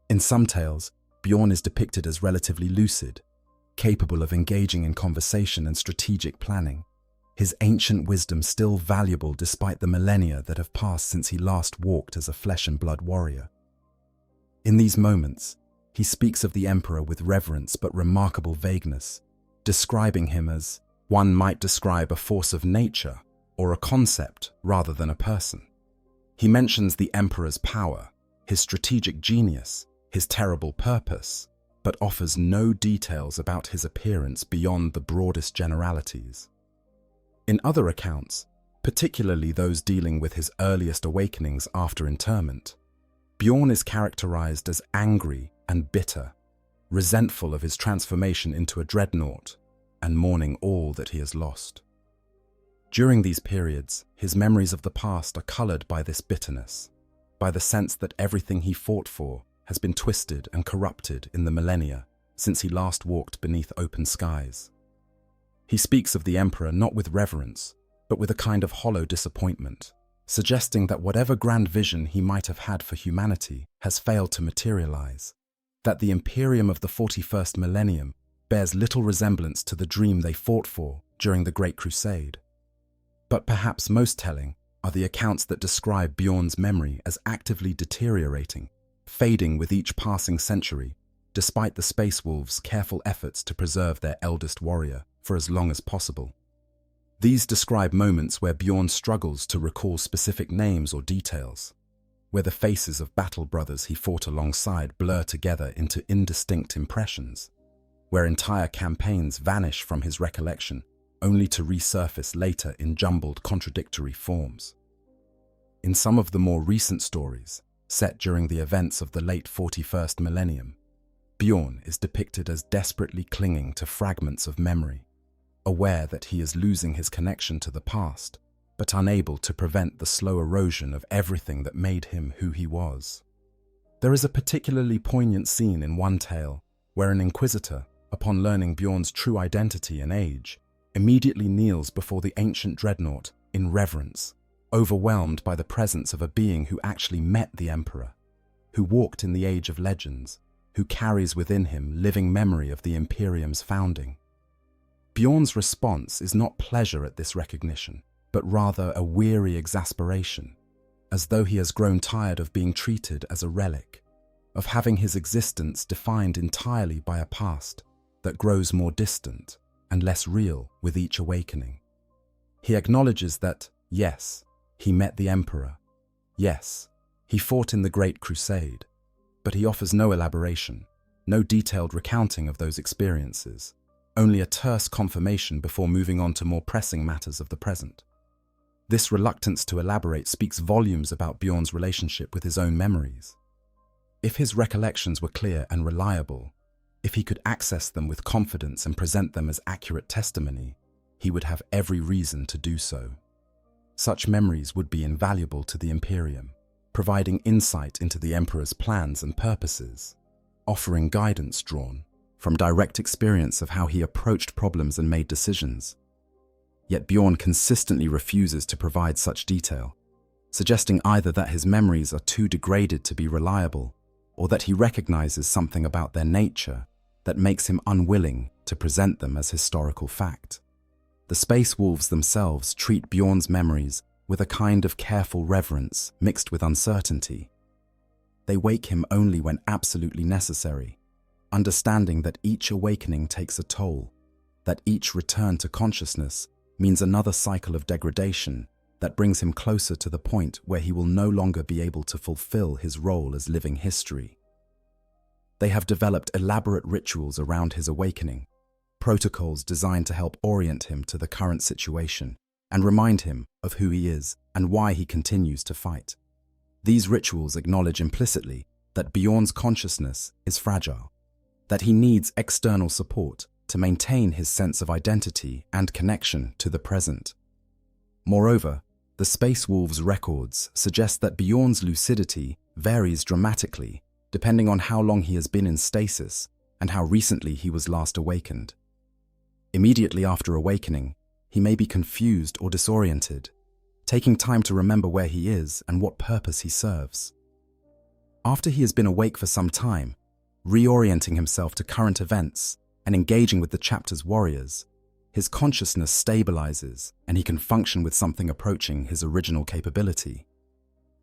In some tales, Bjorn is depicted as relatively lucid, capable of engaging in conversation and strategic planning, his ancient wisdom still valuable despite the millennia that have passed since he last walked as a flesh and blood warrior. In these moments, he speaks of the Emperor with reverence but remarkable vagueness, describing him as one might describe a force of nature or a concept rather than a person. He mentions the Emperor's power, his strategic genius, his terrible purpose, but offers no details about his appearance beyond the broadest generalities. In other accounts, particularly those dealing with his earliest awakenings after interment. Bjorn is characterized as angry and bitter, resentful of his transformation into a dreadnought, and mourning all that he has lost. During these periods, his memories of the past are colored by this bitterness, by the sense that everything he fought for has been twisted and corrupted in the millennia since he last walked beneath open skies. He speaks of the Emperor not with reverence, but with a kind of hollow disappointment, suggesting that whatever grand vision he might have had for humanity has failed to materialize, that the Imperium of the 41st millennium bears little resemblance to the dream they fought for during the Great Crusade. But perhaps most telling are the accounts that describe Bjorn's memory as actively deteriorating, fading with each passing century, despite the Space Wolves' careful efforts to preserve their eldest warrior for as long as possible. These describe moments where Bjorn struggles to recall specific names or details, where the faces of battle brothers he fought alongside blur together into indistinct impressions, where entire campaigns vanish from his recollection, only to resurface later in jumbled, contradictory forms. In some of the more recent stories, set during the events of the late 41st millennium, Bjorn is depicted as desperately clinging to fragments of memory, aware that he is losing his connection to the past, but unable to prevent the slow erosion of everything that made him who he was. There is a particularly poignant scene in one tale where an inquisitor, upon learning Bjorn's true identity and age, immediately kneels before the ancient dreadnought in reverence, overwhelmed by the presence of a being who actually met the Emperor, who walked in the age of legends, who carries within him living memory of the Imperium's founding. Bjorn's response is not pleasure at this recognition, but rather a weary exasperation, as though he has grown tired of being treated as a relic, of having his existence defined entirely by a past that grows more distant and less real with each awakening. He acknowledges that, yes, he met the Emperor. Yes, he fought in the Great Crusade, but he offers no elaboration, no detailed recounting of those experiences, only a terse confirmation before moving on to more pressing matters of the present. This reluctance to elaborate speaks volumes about Bjorn's relationship with his own memories. If his recollections were clear and reliable, if he could access them with confidence and present them as accurate testimony, he would have every reason to do so. Such memories would be invaluable to the Imperium, providing insight into the Emperor's plans and purposes, offering guidance drawn from direct experience of how he approached problems and made decisions. Yet Bjorn consistently refuses to provide such detail, suggesting either that his memories are too degraded to be reliable, or that he recognizes something about their nature that makes him unwilling to present them as historical fact. The Space Wolves themselves treat Bjorn's memories with a kind of careful reverence mixed with uncertainty. They wake him only when absolutely necessary, understanding that each awakening takes a toll, that each return to consciousness means another cycle of degradation that brings him closer to the point where he will no longer be able to fulfill his role as living history. They have developed elaborate rituals around his awakening, protocols designed to help orient him to the current situation and remind him of who he is and why he continues to fight. These rituals acknowledge implicitly that Bjorn's consciousness is fragile, that he needs external support to maintain his sense of identity and connection to the present. Moreover, the Space Wolves' records suggest that Bjorn's lucidity varies dramatically depending on how long he has been in stasis and how recently he was last awakened. Immediately after awakening, he may be confused or disoriented, taking time to remember where he is and what purpose he serves. After he has been awake for some time, reorienting himself to current events and engaging with the chapter's warriors, his consciousness stabilizes and he can function with something approaching his original capability.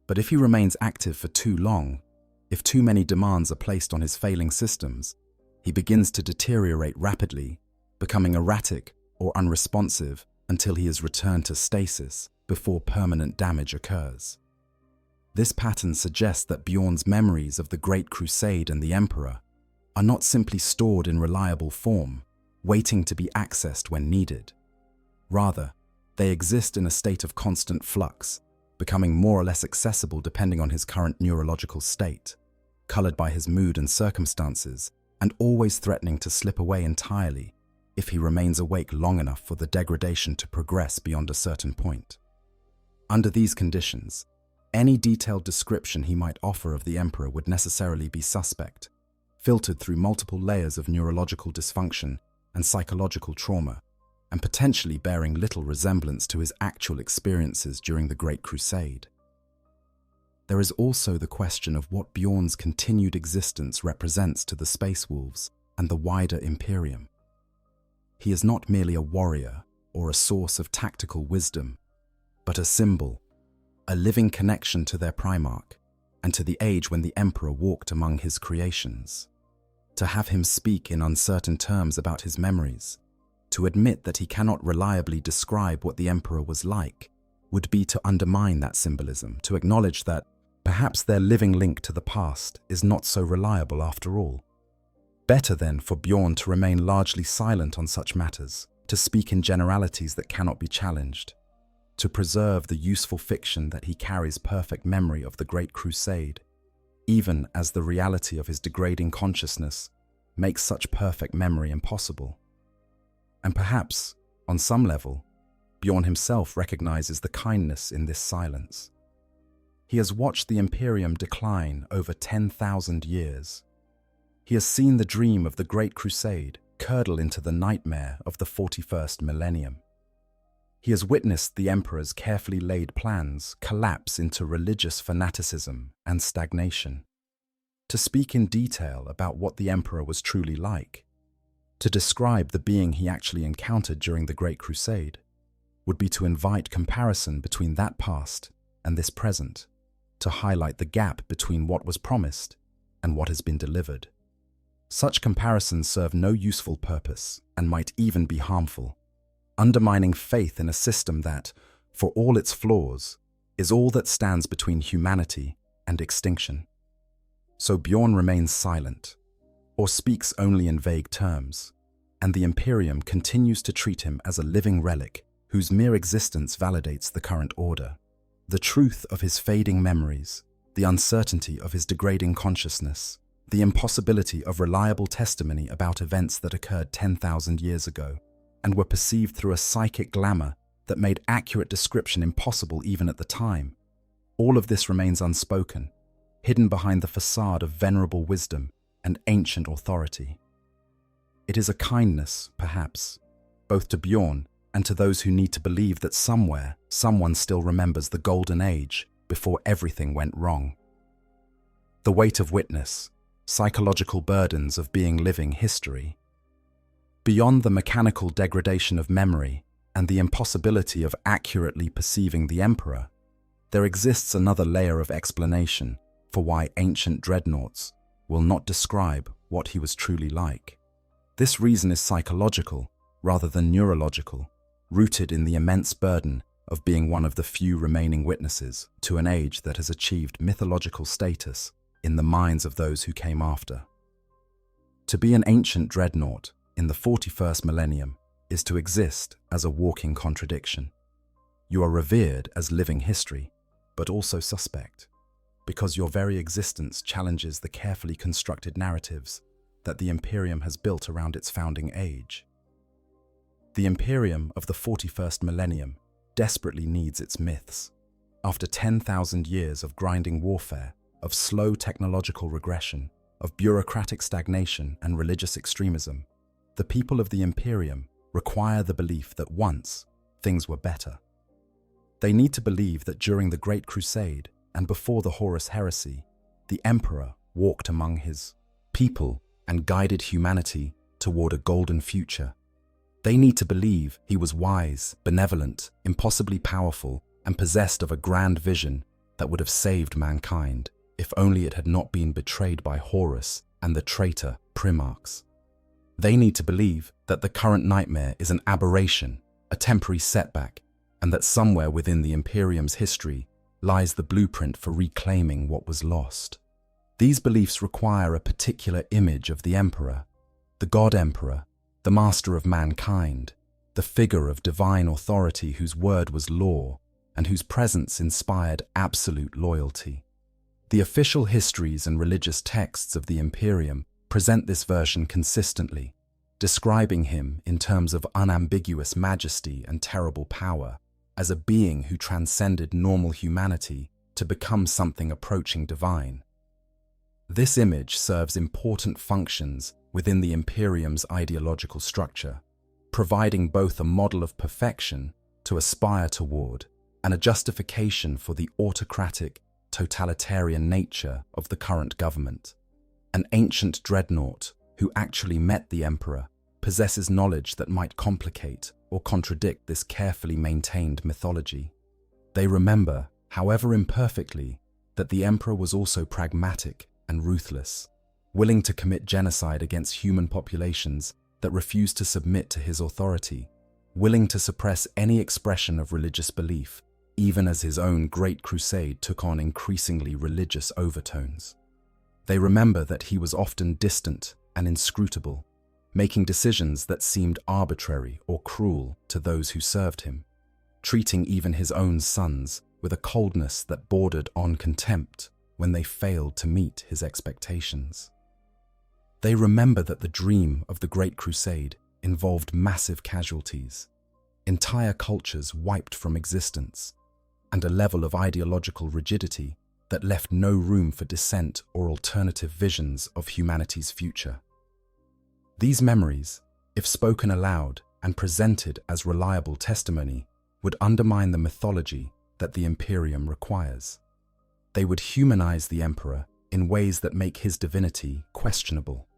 But if he remains active for too long, if too many demands are placed on his failing systems, he begins to deteriorate rapidly, becoming erratic or unresponsive until he is returned to stasis before permanent damage occurs. This pattern suggests that Bjorn's memories of the Great Crusade and the Emperor are not simply stored in reliable form, waiting to be accessed when needed. Rather, They exist in a state of constant flux, becoming more or less accessible depending on his current neurological state, colored by his mood and circumstances, and always threatening to slip away entirely if he remains awake long enough for the degradation to progress beyond a certain point. Under these conditions, any detailed description he might offer of the Emperor would necessarily be suspect, filtered through multiple layers of neurological dysfunction and psychological trauma, and potentially bearing little resemblance to his actual experiences during the Great Crusade. There is also the question of what Bjorn's continued existence represents to the Space Wolves and the wider Imperium. He is not merely a warrior or a source of tactical wisdom, but a symbol, a living connection to their Primarch and to the age when the Emperor walked among his creations. To have him speak in uncertain terms about his memories, to admit that he cannot reliably describe what the Emperor was like, would be to undermine that symbolism, to acknowledge that perhaps their living link to the past is not so reliable after all. Better then for Bjorn to remain largely silent on such matters, to speak in generalities that cannot be challenged, to preserve the useful fiction that he carries perfect memory of the Great Crusade, even as the reality of his degrading consciousness makes such perfect memory impossible. And perhaps, on some level, Bjorn himself recognizes the kindness in this silence. He has watched the Imperium decline over 10,000 years. He has seen the dream of the Great Crusade curdle into the nightmare of the 41st Millennium. He has witnessed the Emperor's carefully laid plans collapse into religious fanaticism and stagnation. To speak in detail about what the Emperor was truly like, to describe the being he actually encountered during the Great Crusade, would be to invite comparison between that past and this present, to highlight the gap between what was promised and what has been delivered. Such comparisons serve no useful purpose and might even be harmful, undermining faith in a system that, for all its flaws, is all that stands between humanity and extinction. So Bjorn remains silent, or speaks only in vague terms, and the Imperium continues to treat him as a living relic whose mere existence validates the current order. The truth of his fading memories, the uncertainty of his degrading consciousness, the impossibility of reliable testimony about events that occurred 10,000 years ago, and were perceived through a psychic glamour that made accurate description impossible even at the time. All of this remains unspoken, hidden behind the facade of venerable wisdom and ancient authority. It is a kindness, perhaps, both to Bjorn and to those who need to believe that somewhere, someone still remembers the Golden Age before everything went wrong. The weight of witness, psychological burdens of being living history. Beyond the mechanical degradation of memory and the impossibility of accurately perceiving the Emperor, there exists another layer of explanation for why ancient dreadnoughts will not describe what he was truly like. This reason is psychological rather than neurological, rooted in the immense burden of being one of the few remaining witnesses to an age that has achieved mythological status in the minds of those who came after. To be an ancient dreadnought in the 41st millennium is to exist as a walking contradiction. You are revered as living history, but also suspect, because your very existence challenges the carefully constructed narratives that the Imperium has built around its founding age. The Imperium of the 41st millennium desperately needs its myths. After 10,000 years of grinding warfare, of slow technological regression, of bureaucratic stagnation and religious extremism, the people of the Imperium require the belief that once things were better. They need to believe that during the Great Crusade and before the Horus Heresy, the Emperor walked among his people and guided humanity toward a golden future. They need to believe he was wise, benevolent, impossibly powerful, and possessed of a grand vision that would have saved mankind, if only it had not been betrayed by Horus and the traitor Primarchs. They need to believe that the current nightmare is an aberration, a temporary setback, and that somewhere within the Imperium's history lies the blueprint for reclaiming what was lost. These beliefs require a particular image of the Emperor, the God Emperor, the master of mankind, the the figure of divine authority whose word was law and whose presence inspired absolute loyalty. The official histories and religious texts of the Imperium present this version consistently, describing him in terms of unambiguous majesty and terrible power, as a being who transcended normal humanity to become something approaching divine. This image serves important functions within the Imperium's ideological structure, providing both a model of perfection to aspire toward and a justification for the autocratic, totalitarian nature of the current government. An ancient dreadnought who actually met the Emperor possesses knowledge that might complicate or contradict this carefully maintained mythology. They remember, however imperfectly, that the Emperor was also pragmatic and ruthless, willing to commit genocide against human populations that refused to submit to his authority, willing to suppress any expression of religious belief, even as his own Great Crusade took on increasingly religious overtones. They remember that he was often distant and inscrutable, making decisions that seemed arbitrary or cruel to those who served him, treating even his own sons with a coldness that bordered on contempt when they failed to meet his expectations. They remember that the dream of the Great Crusade involved massive casualties, entire cultures wiped from existence, and a level of ideological rigidity that left no room for dissent or alternative visions of humanity's future. These memories, if spoken aloud and presented as reliable testimony, would undermine the mythology that the Imperium requires. They would humanize the Emperor in ways that make his divinity questionable.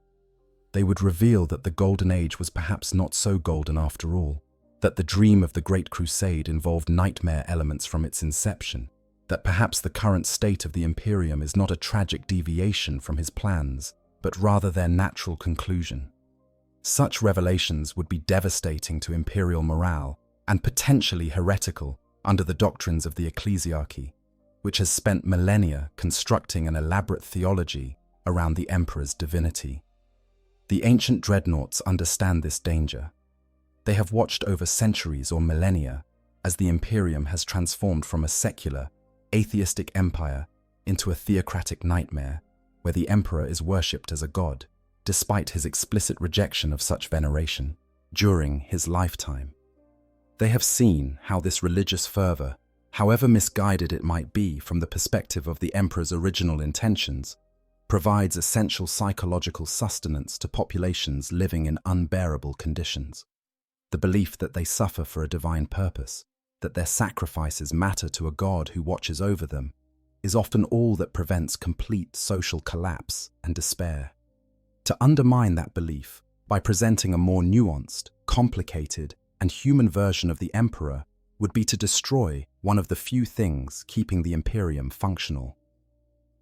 They would reveal that the Golden Age was perhaps not so golden after all, that the dream of the Great Crusade involved nightmare elements from its inception, that perhaps the current state of the Imperium is not a tragic deviation from his plans, but rather their natural conclusion. Such revelations would be devastating to imperial morale and potentially heretical under the doctrines of the ecclesiarchy, which has spent millennia constructing an elaborate theology around the emperor's divinity. The ancient dreadnoughts understand this danger. They have watched over centuries or millennia as the Imperium has transformed from a secular, atheistic empire into a theocratic nightmare where the emperor is worshipped as a god, despite his explicit rejection of such veneration during his lifetime. They have seen how this religious fervor, however misguided it might be from the perspective of the emperor's original intentions, provides essential psychological sustenance to populations living in unbearable conditions. The belief that they suffer for a divine purpose, that their sacrifices matter to a God who watches over them, is often all that prevents complete social collapse and despair. To undermine that belief by presenting a more nuanced, complicated, and human version of the Emperor would be to destroy one of the few things keeping the Imperium functional.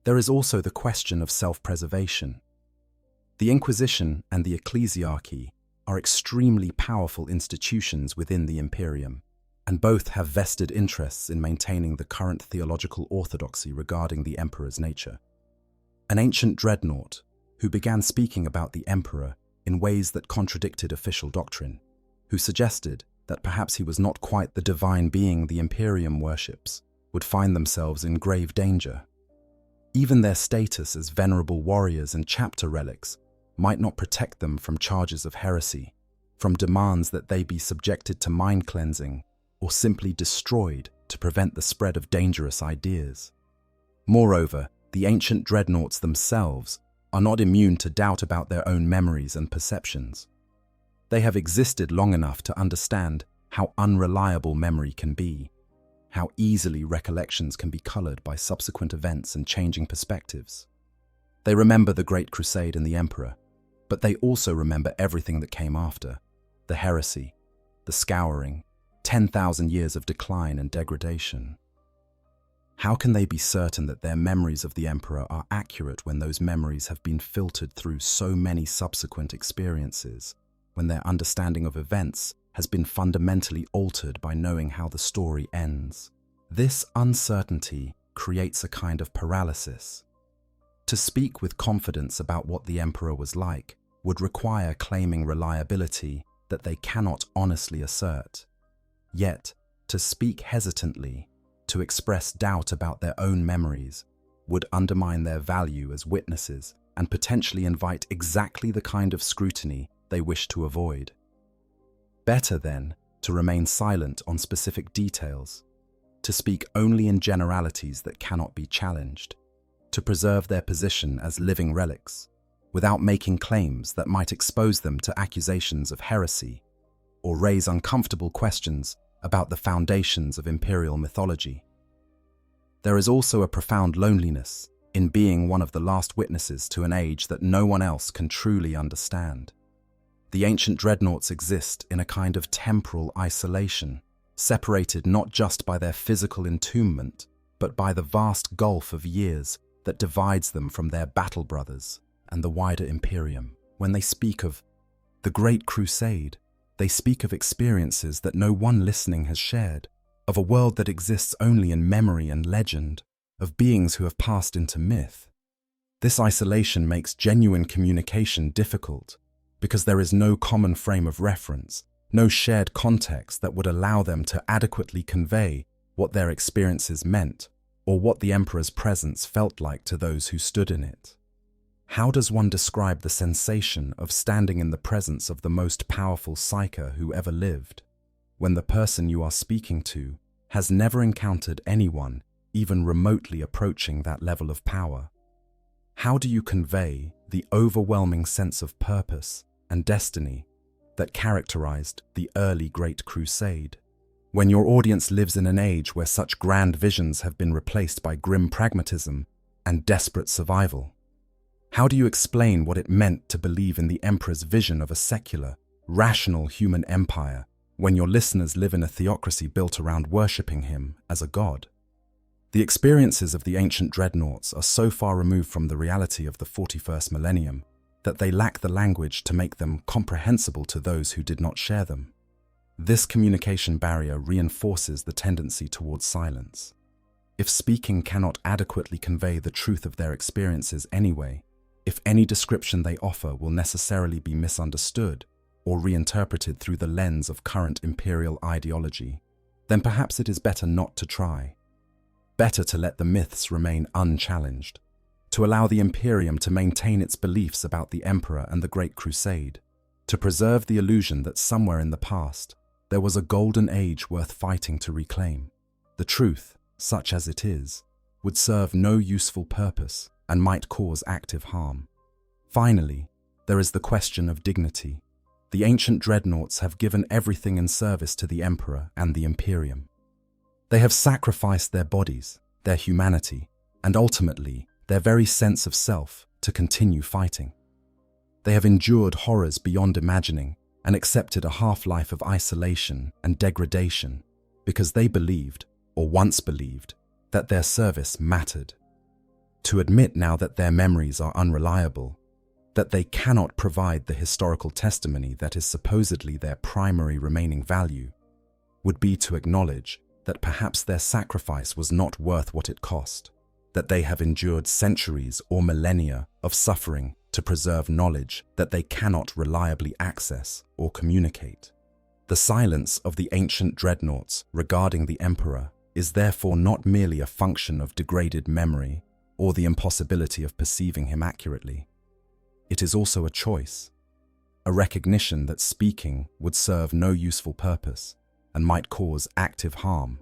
There is also the question of self-preservation. The Inquisition and the ecclesiarchy are extremely powerful institutions within the Imperium, and both have vested interests in maintaining the current theological orthodoxy regarding the Emperor's nature. An ancient dreadnought who began speaking about the Emperor in ways that contradicted official doctrine, who suggested that perhaps he was not quite the divine being the Imperium worships, would find themselves in grave danger. Even their status as venerable warriors and chapter relics might not protect them from charges of heresy, from demands that they be subjected to mind cleansing or simply destroyed to prevent the spread of dangerous ideas. Moreover, the ancient dreadnoughts themselves are not immune to doubt about their own memories and perceptions. They have existed long enough to understand how unreliable memory can be, how easily recollections can be colored by subsequent events and changing perspectives. They remember the Great Crusade and the Emperor, but they also remember everything that came after: the heresy, the scouring, 10,000 years of decline and degradation. How can they be certain that their memories of the Emperor are accurate when those memories have been filtered through so many subsequent experiences, when their understanding of events has been fundamentally altered by knowing how the story ends? This uncertainty creates a kind of paralysis. To speak with confidence about what the Emperor was like would require claiming reliability that they cannot honestly assert. Yet, to speak hesitantly, to express doubt about their own memories, would undermine their value as witnesses and potentially invite exactly the kind of scrutiny they wish to avoid. Better, then, to remain silent on specific details, to speak only in generalities that cannot be challenged, to preserve their position as living relics, without making claims that might expose them to accusations of heresy or raise uncomfortable questions about the foundations of imperial mythology. There is also a profound loneliness in being one of the last witnesses to an age that no one else can truly understand. The ancient dreadnoughts exist in a kind of temporal isolation, separated not just by their physical entombment, but by the vast gulf of years that divides them from their battle brothers and the wider Imperium. When they speak of the Great Crusade, they speak of experiences that no one listening has shared, of a world that exists only in memory and legend, of beings who have passed into myth. This isolation makes genuine communication difficult, because there is no common frame of reference, no shared context that would allow them to adequately convey what their experiences meant, or what the Emperor's presence felt like to those who stood in it. How does one describe the sensation of standing in the presence of the most powerful psyker who ever lived, when the person you are speaking to has never encountered anyone even remotely approaching that level of power? How do you convey the overwhelming sense of purpose and destiny that characterized the early Great Crusade, when your audience lives in an age where such grand visions have been replaced by grim pragmatism and desperate survival? How do you explain what it meant to believe in the Emperor's vision of a secular, rational human empire when your listeners live in a theocracy built around worshipping him as a god? The experiences of the ancient dreadnoughts are so far removed from the reality of the 41st millennium that they lack the language to make them comprehensible to those who did not share them. This communication barrier reinforces the tendency towards silence. If speaking cannot adequately convey the truth of their experiences anyway, if any description they offer will necessarily be misunderstood or reinterpreted through the lens of current imperial ideology, then perhaps it is better not to try. Better to let the myths remain unchallenged, to allow the Imperium to maintain its beliefs about the Emperor and the Great Crusade, to preserve the illusion that somewhere in the past there was a golden age worth fighting to reclaim. The truth, such as it is, would serve no useful purpose and might cause active harm. Finally, there is the question of dignity. The ancient dreadnoughts have given everything in service to the Emperor and the Imperium. They have sacrificed their bodies, their humanity, and ultimately their very sense of self to continue fighting. They have endured horrors beyond imagining and accepted a half-life of isolation and degradation because they believed, or once believed, that their service mattered. To admit now that their memories are unreliable, that they cannot provide the historical testimony that is supposedly their primary remaining value, would be to acknowledge that perhaps their sacrifice was not worth what it cost, that they have endured centuries or millennia of suffering to preserve knowledge that they cannot reliably access or communicate. The silence of the ancient dreadnoughts regarding the Emperor is therefore not merely a function of degraded memory or the impossibility of perceiving him accurately. It is also a choice, a recognition that speaking would serve no useful purpose and might cause active harm,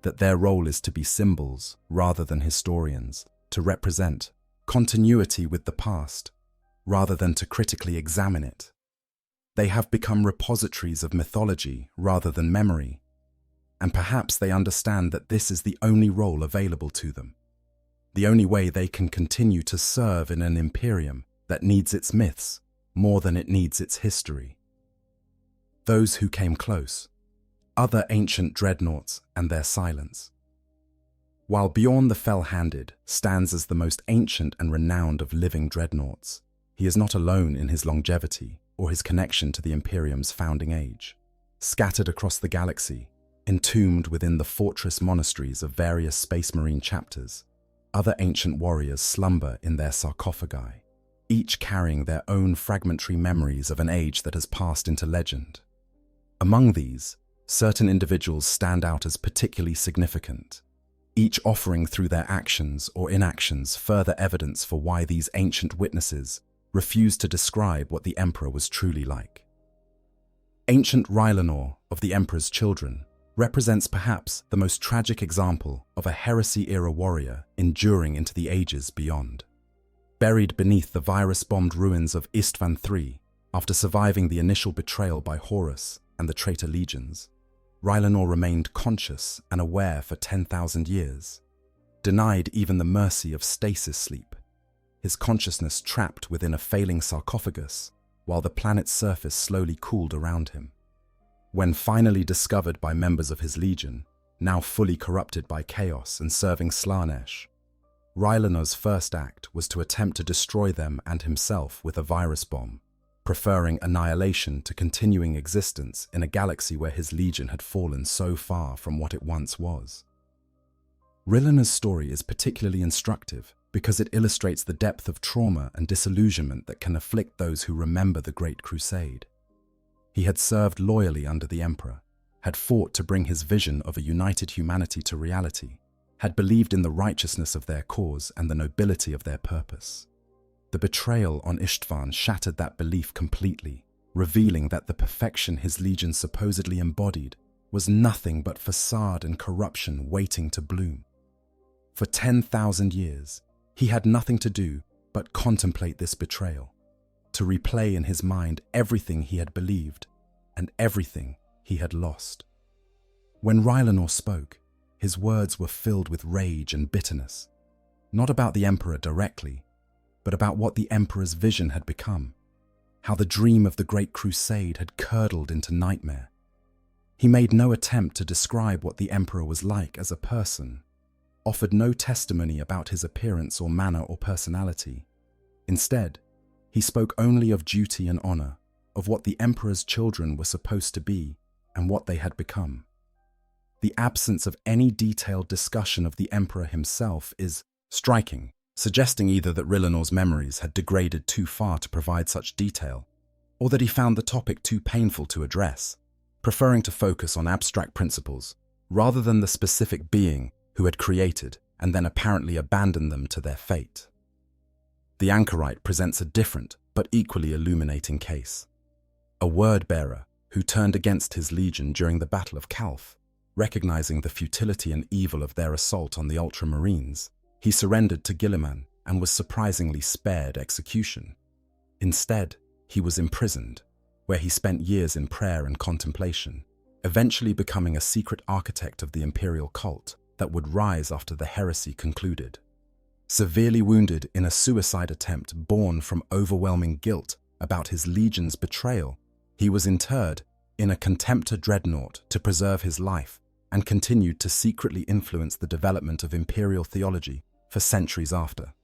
that their role is to be symbols rather than historians, to represent continuity with the past rather than to critically examine it. They have become repositories of mythology rather than memory, and perhaps they understand that this is the only role available to them, the only way they can continue to serve in an Imperium that needs its myths more than it needs its history. Those who came close, other ancient dreadnoughts and their silence. While Bjorn the Fell-Handed stands as the most ancient and renowned of living dreadnoughts, he is not alone in his longevity or his connection to the Imperium's founding age. Scattered across the galaxy, entombed within the fortress monasteries of various Space Marine chapters, other ancient warriors slumber in their sarcophagi, each carrying their own fragmentary memories of an age that has passed into legend. Among these, certain individuals stand out as particularly significant, each offering through their actions or inactions further evidence for why these ancient witnesses refused to describe what the emperor was truly like. Ancient Rylanor of the Emperor's Children represents perhaps the most tragic example of a heresy-era warrior enduring into the ages beyond. Buried beneath the virus-bombed ruins of Istvan III, after surviving the initial betrayal by Horus and the traitor legions, Rylanor remained conscious and aware for 10,000 years, denied even the mercy of stasis sleep, his consciousness trapped within a failing sarcophagus while the planet's surface slowly cooled around him. When finally discovered by members of his legion, now fully corrupted by chaos and serving Slaanesh, Rylanor's first act was to attempt to destroy them and himself with a virus bomb, preferring annihilation to continuing existence in a galaxy where his legion had fallen so far from what it once was. Rylanor's story is particularly instructive because it illustrates the depth of trauma and disillusionment that can afflict those who remember the Great Crusade. He had served loyally under the Emperor, had fought to bring his vision of a united humanity to reality, had believed in the righteousness of their cause and the nobility of their purpose. The betrayal on Istvan shattered that belief completely, revealing that the perfection his legion supposedly embodied was nothing but facade and corruption waiting to bloom. For 10,000 years, he had nothing to do but contemplate this betrayal, to replay in his mind everything he had believed and everything he had lost. When Rylanor spoke, his words were filled with rage and bitterness, not about the Emperor directly, but about what the Emperor's vision had become, how the dream of the Great Crusade had curdled into nightmare. He made no attempt to describe what the Emperor was like as a person, offered no testimony about his appearance or manner or personality. Instead, he spoke only of duty and honor, of what the Emperor's children were supposed to be and what they had become. The absence of any detailed discussion of the Emperor himself is striking, suggesting either that Rylanor's memories had degraded too far to provide such detail, or that he found the topic too painful to address, preferring to focus on abstract principles rather than the specific being who had created and then apparently abandoned them to their fate. The anchorite presents a different but equally illuminating case. A word-bearer who turned against his legion during the Battle of Calth, recognizing the futility and evil of their assault on the Ultramarines, he surrendered to Guilliman and was surprisingly spared execution. Instead, he was imprisoned, where he spent years in prayer and contemplation, eventually becoming a secret architect of the imperial cult that would rise after the heresy concluded. Severely wounded in a suicide attempt born from overwhelming guilt about his legion's betrayal, he was interred in a Contemptor dreadnought to preserve his life and continued to secretly influence the development of imperial theology for centuries after.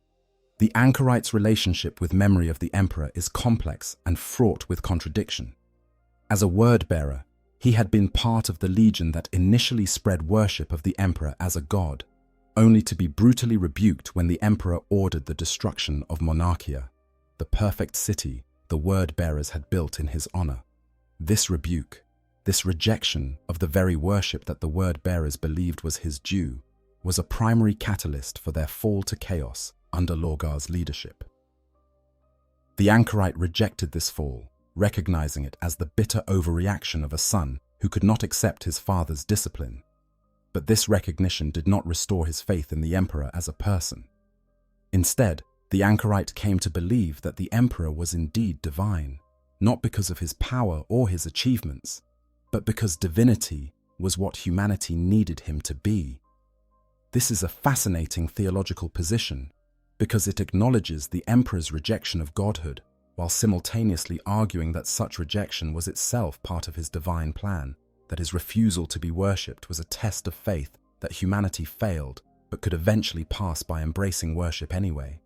The anchorite's relationship with memory of the Emperor is complex and fraught with contradiction. As a word-bearer, he had been part of the legion that initially spread worship of the Emperor as a god, only to be brutally rebuked when the Emperor ordered the destruction of Monarchia, the perfect city the word-bearers had built in his honor. This rebuke, this rejection of the very worship that the word-bearers believed was his due, was a primary catalyst for their fall to chaos under Lorgar's leadership. The anchorite rejected this fall, recognizing it as the bitter overreaction of a son who could not accept his father's discipline. But this recognition did not restore his faith in the Emperor as a person. Instead, the anchorite came to believe that the Emperor was indeed divine, not because of his power or his achievements, but because divinity was what humanity needed him to be. This is a fascinating theological position because it acknowledges the Emperor's rejection of godhood while simultaneously arguing that such rejection was itself part of his divine plan, that his refusal to be worshipped was a test of faith that humanity failed but could eventually pass by embracing worship anyway.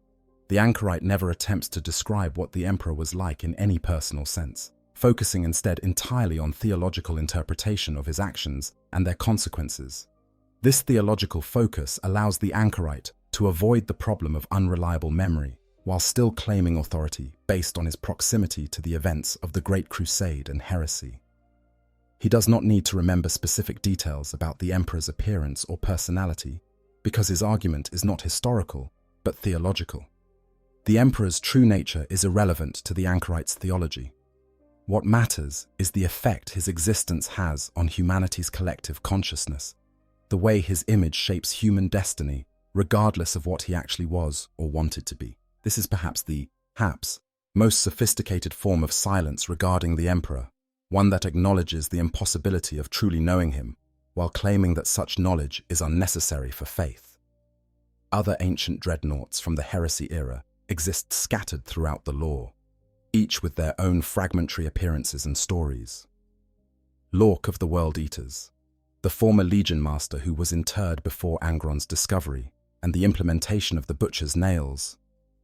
The anchorite never attempts to describe what the Emperor was like in any personal sense, focusing instead entirely on theological interpretation of his actions and their consequences. This theological focus allows the anchorite to avoid the problem of unreliable memory while still claiming authority based on his proximity to the events of the Great Crusade and heresy. He does not need to remember specific details about the emperor's appearance or personality, because his argument is not historical, but theological. The emperor's true nature is irrelevant to the anchorite's theology. What matters is the effect his existence has on humanity's collective consciousness, the way his image shapes human destiny, regardless of what he actually was or wanted to be. This is perhaps the most sophisticated form of silence regarding the emperor, one that acknowledges the impossibility of truly knowing him, while claiming that such knowledge is unnecessary for faith. Other ancient dreadnoughts from the heresy era exist scattered throughout the lore, each with their own fragmentary appearances and stories. Lork of the World Eaters, the former legion master who was interred before Angron's discovery and the implementation of the Butcher's Nails,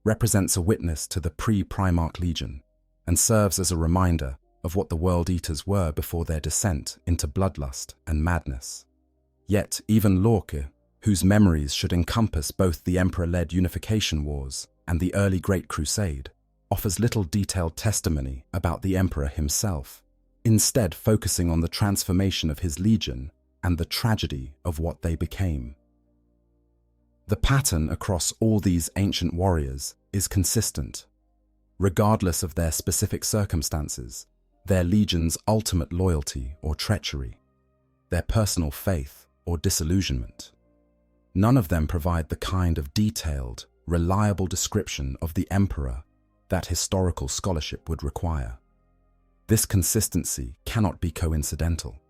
represents a witness to the pre-Primarch Legion and serves as a reminder of what the World Eaters were before their descent into bloodlust and madness. Yet even Lorke, whose memories should encompass both the Emperor-led unification wars and the early Great Crusade, offers little detailed testimony about the Emperor himself, instead focusing on the transformation of his legion and the tragedy of what they became. The pattern across all these ancient warriors is consistent. Regardless of their specific circumstances, their legion's ultimate loyalty or treachery, their personal faith or disillusionment. None of them provide the kind of detailed, reliable description of the emperor that historical scholarship would require. This consistency cannot be coincidental.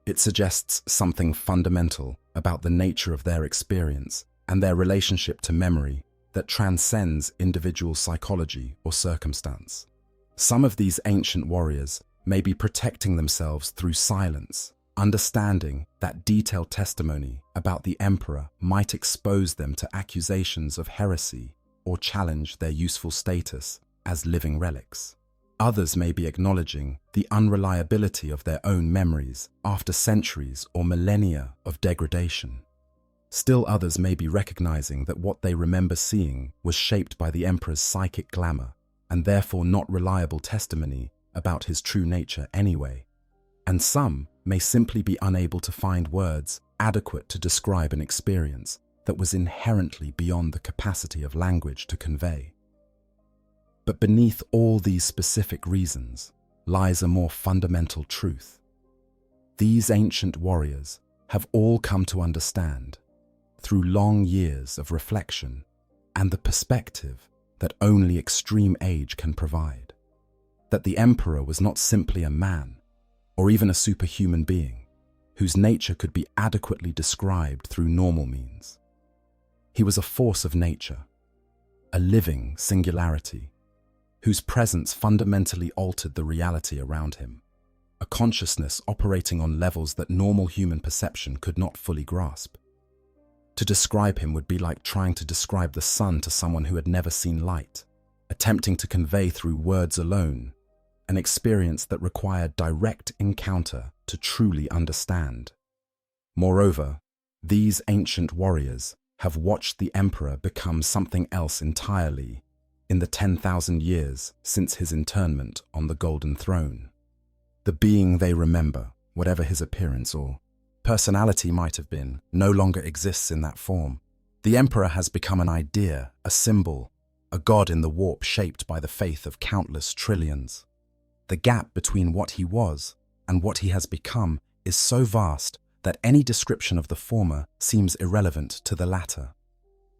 It suggests something fundamental about the nature of their experience and their relationship to memory that transcends individual psychology or circumstance. Some of these ancient warriors may be protecting themselves through silence, understanding that detailed testimony about the emperor might expose them to accusations of heresy or challenge their useful status as living relics. Others may be acknowledging the unreliability of their own memories after centuries or millennia of degradation. Still others may be recognizing that what they remember seeing was shaped by the emperor's psychic glamour and therefore not reliable testimony about his true nature anyway. And some may simply be unable to find words adequate to describe an experience that was inherently beyond the capacity of language to convey. But beneath all these specific reasons lies a more fundamental truth. These ancient warriors have all come to understand, through long years of reflection and the perspective that only extreme age can provide, that the emperor was not simply a man or even a superhuman being whose nature could be adequately described through normal means. He was a force of nature, a living singularity, whose presence fundamentally altered the reality around him, a consciousness operating on levels that normal human perception could not fully grasp. To describe him would be like trying to describe the sun to someone who had never seen light, attempting to convey through words alone an experience that required direct encounter to truly understand. Moreover, these ancient warriors have watched the emperor become something else entirely in the 10,000 years since his internment on the Golden Throne. The being they remember, whatever his appearance or personality might have been, no longer exists in that form. The emperor has become an idea, a symbol, a god in the warp shaped by the faith of countless trillions. The gap between what he was and what he has become is so vast that any description of the former seems irrelevant to the latter.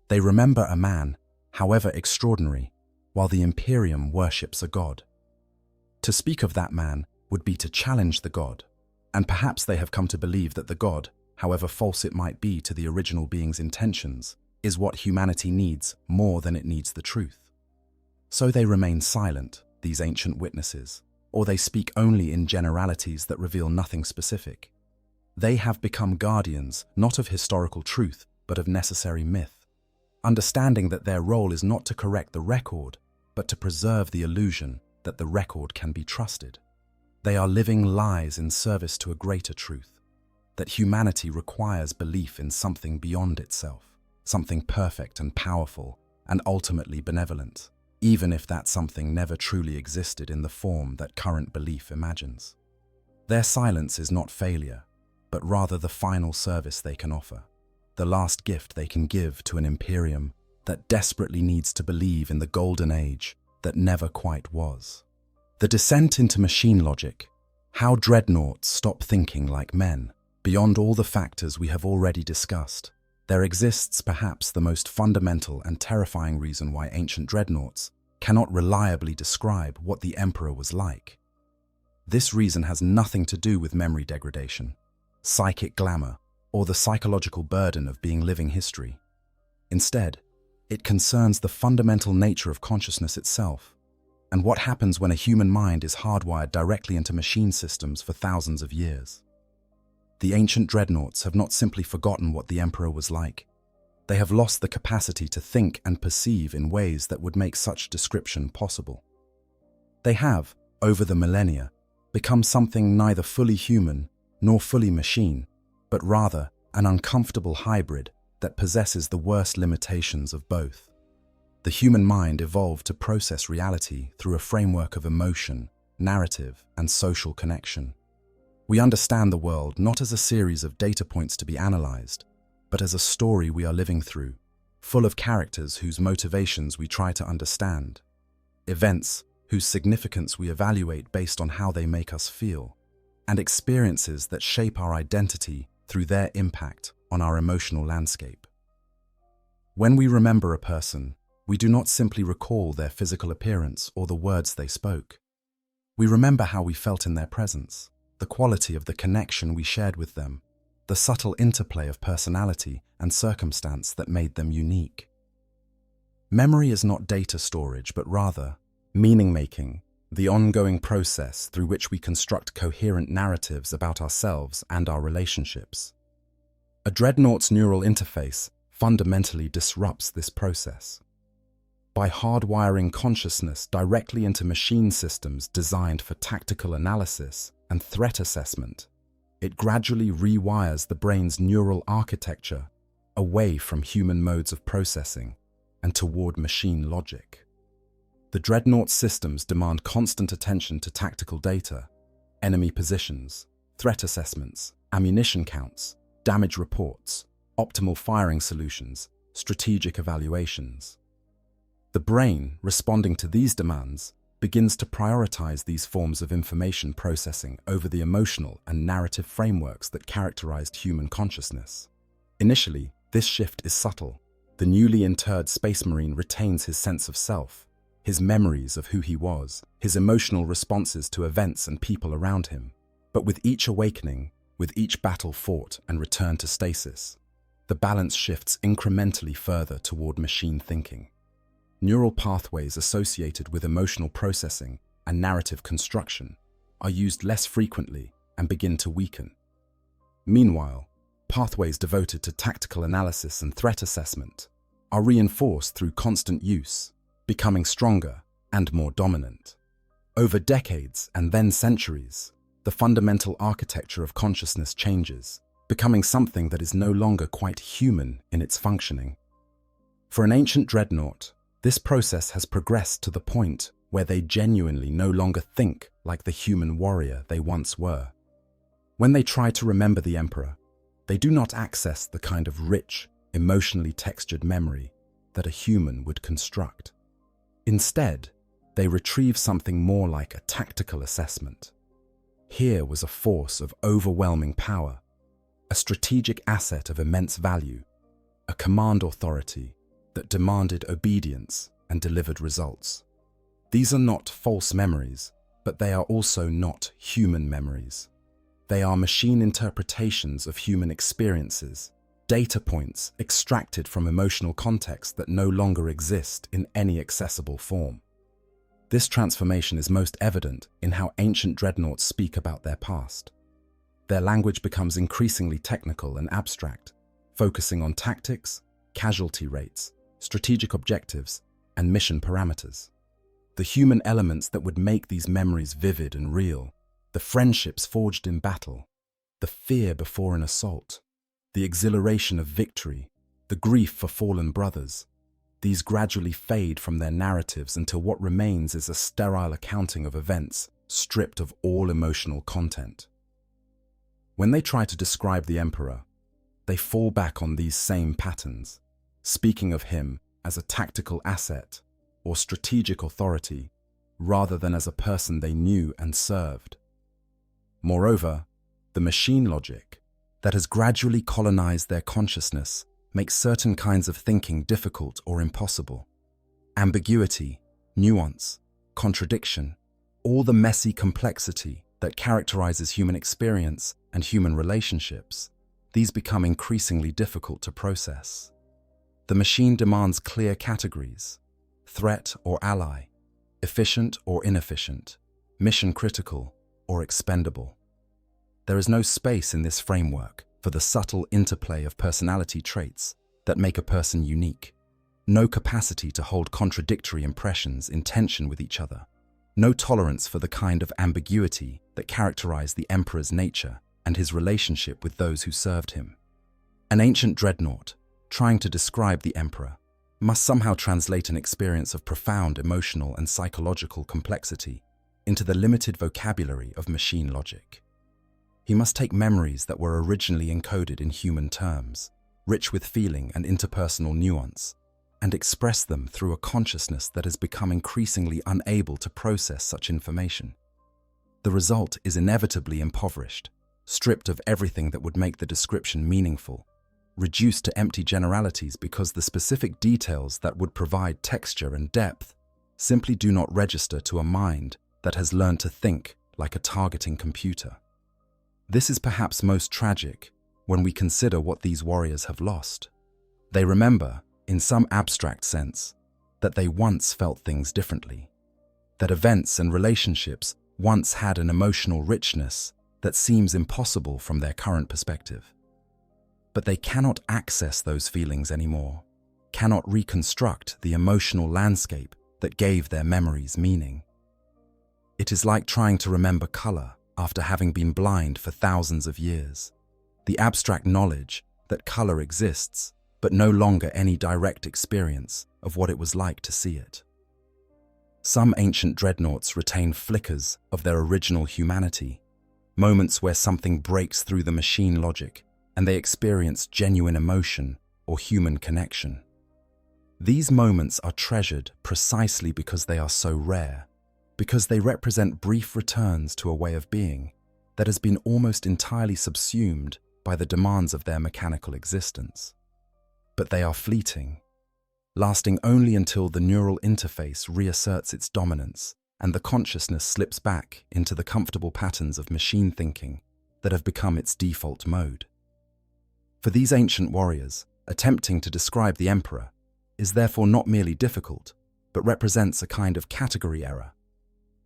They remember a man, however extraordinary, while the Imperium worships a god. To speak of that man would be to challenge the god, and perhaps they have come to believe that the god, however false it might be to the original being's intentions, is what humanity needs more than it needs the truth. So they remain silent, these ancient witnesses, or they speak only in generalities that reveal nothing specific. They have become guardians not of historical truth, but of necessary myth, understanding that their role is not to correct the record, but to preserve the illusion that the record can be trusted. They are living lies in service to a greater truth, that humanity requires belief in something beyond itself, something perfect and powerful and ultimately benevolent. even if that something never truly existed in the form that current belief imagines. Their silence is not failure, but rather the final service they can offer, the last gift they can give to an Imperium that desperately needs to believe in the golden age that never quite was. The descent into machine logic, how Dreadnoughts stop thinking like men. Beyond all the factors we have already discussed, there exists perhaps the most fundamental and terrifying reason why ancient Dreadnoughts cannot reliably describe what the Emperor was like. This reason has nothing to do with memory degradation, psychic glamour, or the psychological burden of being living history. Instead, it concerns the fundamental nature of consciousness itself, and what happens when a human mind is hardwired directly into machine systems for thousands of years. The ancient Dreadnoughts have not simply forgotten what the Emperor was like. They have lost the capacity to think and perceive in ways that would make such description possible. They have, over the millennia, become something neither fully human nor fully machine, but rather an uncomfortable hybrid that possesses the worst limitations of both. The human mind evolved to process reality through a framework of emotion, narrative, and social connection. We understand the world not as a series of data points to be analyzed, but as a story we are living through, full of characters whose motivations we try to understand, events whose significance we evaluate based on how they make us feel, and experiences that shape our identity through their impact on our emotional landscape. When we remember a person, we do not simply recall their physical appearance or the words they spoke. We remember how we felt in their presence, the quality of the connection we shared with them, the subtle interplay of personality and circumstance that made them unique. Memory is not data storage, but rather meaning-making, the ongoing process through which we construct coherent narratives about ourselves and our relationships. A Dreadnought's neural interface fundamentally disrupts this process. By hardwiring consciousness directly into machine systems designed for tactical analysis and threat assessment, it gradually rewires the brain's neural architecture away from human modes of processing and toward machine logic. The Dreadnought systems demand constant attention to tactical data, enemy positions, threat assessments, ammunition counts, damage reports, optimal firing solutions, strategic evaluations. The brain, responding to these demands, begins to prioritize these forms of information processing over the emotional and narrative frameworks that characterized human consciousness. Initially, this shift is subtle. The newly interred Space Marine retains his sense of self, his memories of who he was, his emotional responses to events and people around him. But with each awakening, with each battle fought and returned to stasis, the balance shifts incrementally further toward machine thinking. Neural pathways associated with emotional processing and narrative construction are used less frequently and begin to weaken. Meanwhile, pathways devoted to tactical analysis and threat assessment are reinforced through constant use, becoming stronger and more dominant. Over decades and then centuries, the fundamental architecture of consciousness changes, becoming something that is no longer quite human in its functioning. For an ancient Dreadnought, this process has progressed to the point where they genuinely no longer think like the human warrior they once were. When they try to remember the Emperor, they do not access the kind of rich, emotionally textured memory that a human would construct. Instead, they retrieve something more like a tactical assessment. Here was a force of overwhelming power, a strategic asset of immense value, a command authority that demanded obedience and delivered results. These are not false memories, but they are also not human memories. They are machine interpretations of human experiences, data points extracted from emotional context that no longer exist in any accessible form. This transformation is most evident in how ancient Dreadnoughts speak about their past. Their language becomes increasingly technical and abstract, focusing on tactics, casualty rates, strategic objectives, and mission parameters. The human elements that would make these memories vivid and real, the friendships forged in battle, the fear before an assault, the exhilaration of victory, the grief for fallen brothers, These gradually fade from their narratives until what remains is a sterile accounting of events, stripped of all emotional content. When they try to describe the emperor, they fall back on these same patterns, speaking of him as a tactical asset or strategic authority, rather than as a person they knew and served. Moreover, the machine logic that has gradually colonized their consciousness makes certain kinds of thinking difficult or impossible. Ambiguity, nuance, contradiction, all the messy complexity that characterizes human experience and human relationships, these become increasingly difficult to process. The machine demands clear categories: threat or ally, efficient or inefficient, mission critical or expendable. There is no space in this framework for the subtle interplay of personality traits that make a person unique, no capacity to hold contradictory impressions in tension with each other, no tolerance for the kind of ambiguity that characterized the emperor's nature and his relationship with those who served him. An ancient dreadnought, trying to describe the emperor, must somehow translate an experience of profound emotional and psychological complexity into the limited vocabulary of machine logic. He must take memories that were originally encoded in human terms, rich with feeling and interpersonal nuance, and express them through a consciousness that has become increasingly unable to process such information. The result is inevitably impoverished, stripped of everything that would make the description meaningful, reduced to empty generalities because the specific details that would provide texture and depth simply do not register to a mind that has learned to think like a targeting computer. This is perhaps most tragic when we consider what these warriors have lost. They remember, in some abstract sense, that they once felt things differently, that events and relationships once had an emotional richness that seems impossible from their current perspective. But they cannot access those feelings anymore, cannot reconstruct the emotional landscape that gave their memories meaning. It is like trying to remember color after having been blind for thousands of years. The abstract knowledge that color exists, but no longer any direct experience of what it was like to see it. Some ancient dreadnoughts retain flickers of their original humanity, moments where something breaks through the machine logic and they experience genuine emotion or human connection. These moments are treasured precisely because they are so rare, because they represent brief returns to a way of being that has been almost entirely subsumed by the demands of their mechanical existence. But they are fleeting, lasting only until the neural interface reasserts its dominance and the consciousness slips back into the comfortable patterns of machine thinking that have become its default mode. For these ancient warriors, attempting to describe the emperor is therefore not merely difficult, but represents a kind of category error.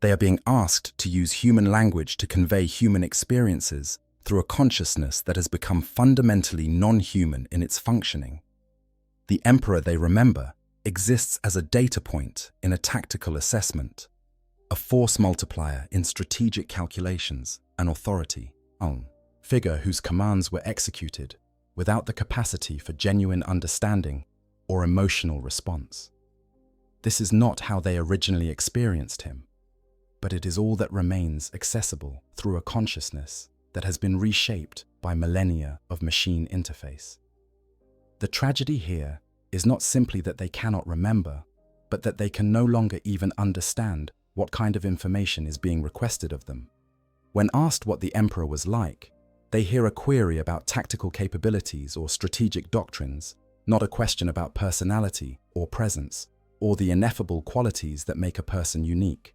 They are being asked to use human language to convey human experiences through a consciousness that has become fundamentally non-human in its functioning. The emperor they remember exists as a data point in a tactical assessment, a force multiplier in strategic calculations, an authority, figure whose commands were executed without the capacity for genuine understanding or emotional response. This is not how they originally experienced him, but it is all that remains accessible through a consciousness that has been reshaped by millennia of machine interface. The tragedy here is not simply that they cannot remember, but that they can no longer even understand what kind of information is being requested of them. When asked what the emperor was like, they hear a query about tactical capabilities or strategic doctrines, not a question about personality or presence, or the ineffable qualities that make a person unique.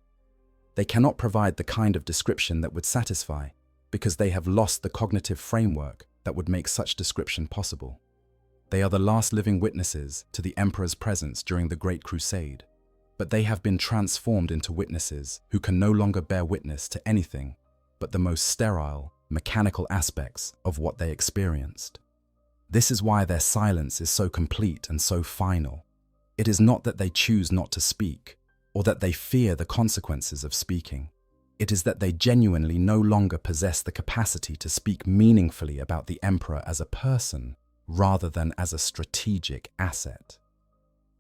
They cannot provide the kind of description that would satisfy, because they have lost the cognitive framework that would make such description possible. They are the last living witnesses to the emperor's presence during the Great Crusade, but they have been transformed into witnesses who can no longer bear witness to anything but the most sterile, mechanical aspects of what they experienced. This is why their silence is so complete and so final. It is not that they choose not to speak, or that they fear the consequences of speaking. It is that they genuinely no longer possess the capacity to speak meaningfully about the emperor as a person, rather than as a strategic asset.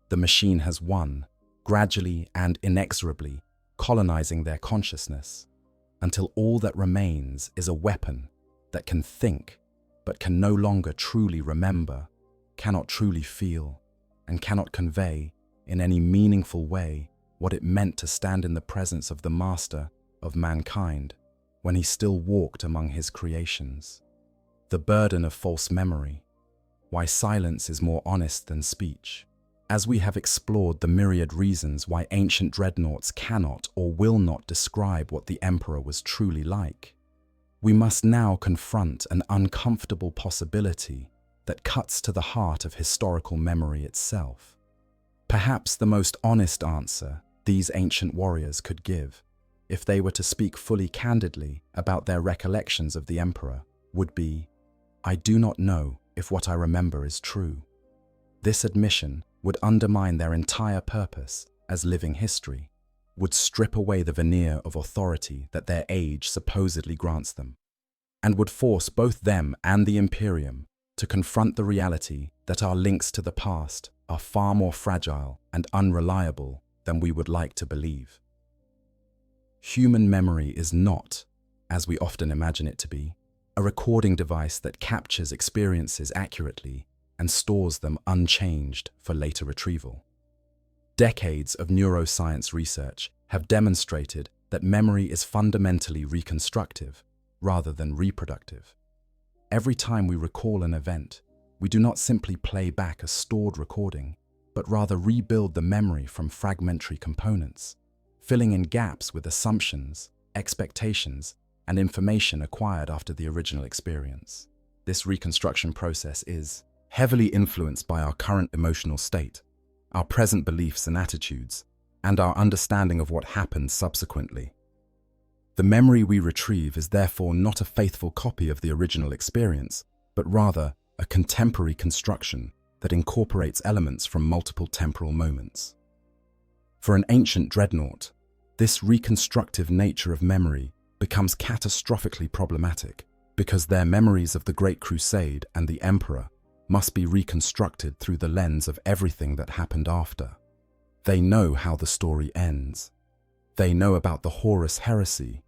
the machine has won, gradually and inexorably colonizing their consciousness, until all that remains is a weapon that can think, but can no longer truly remember, cannot truly feel, and cannot convey in any meaningful way what it meant to stand in the presence of the master of mankind when he still walked among his creations. The burden of false memory, why silence is more honest than speech. As we have explored the myriad reasons why ancient dreadnoughts cannot or will not describe what the Emperor was truly like, we must now confront an uncomfortable possibility that cuts to the heart of historical memory itself. Perhaps the most honest answer these ancient warriors could give, if they were to speak fully candidly about their recollections of the Emperor, would be, "I do not know if what I remember is true." This admission would undermine their entire purpose as living history, would strip away the veneer of authority that their age supposedly grants them, and would force both them and the Imperium to confront the reality that our links to the past are far more fragile and unreliable than we would like to believe. Human memory is not, as we often imagine it to be, a recording device that captures experiences accurately and stores them unchanged for later retrieval. Decades of neuroscience research have demonstrated that memory is fundamentally reconstructive rather than reproductive. Every time we recall an event, we do not simply play back a stored recording, but rather rebuild the memory from fragmentary components, filling in gaps with assumptions, expectations, and information acquired after the original experience. This reconstruction process is heavily influenced by our current emotional state, our present beliefs and attitudes, and our understanding of what happened subsequently. The memory we retrieve is therefore not a faithful copy of the original experience, but rather a contemporary construction that incorporates elements from multiple temporal moments. For an ancient dreadnought, this reconstructive nature of memory becomes catastrophically problematic because their memories of the Great Crusade and the Emperor must be reconstructed through the lens of everything that happened after. They know how the story ends. They know about the Horus heresy,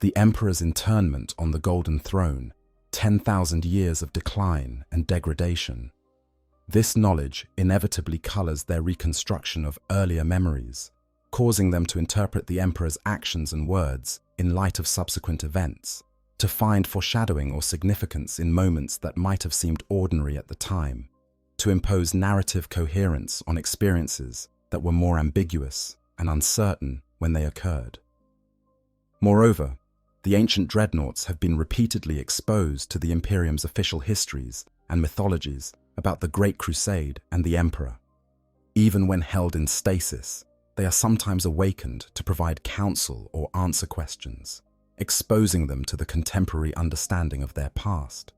the Emperor's internment on the Golden Throne, 10,000 years of decline and degradation. This knowledge inevitably colors their reconstruction of earlier memories, causing them to interpret the Emperor's actions and words in light of subsequent events, to find foreshadowing or significance in moments that might have seemed ordinary at the time, to impose narrative coherence on experiences that were more ambiguous and uncertain when they occurred. Moreover, the ancient dreadnoughts have been repeatedly exposed to the Imperium's official histories and mythologies about the Great Crusade and the Emperor. Even when held in stasis, they are sometimes awakened to provide counsel or answer questions, exposing them to the contemporary understanding of their past.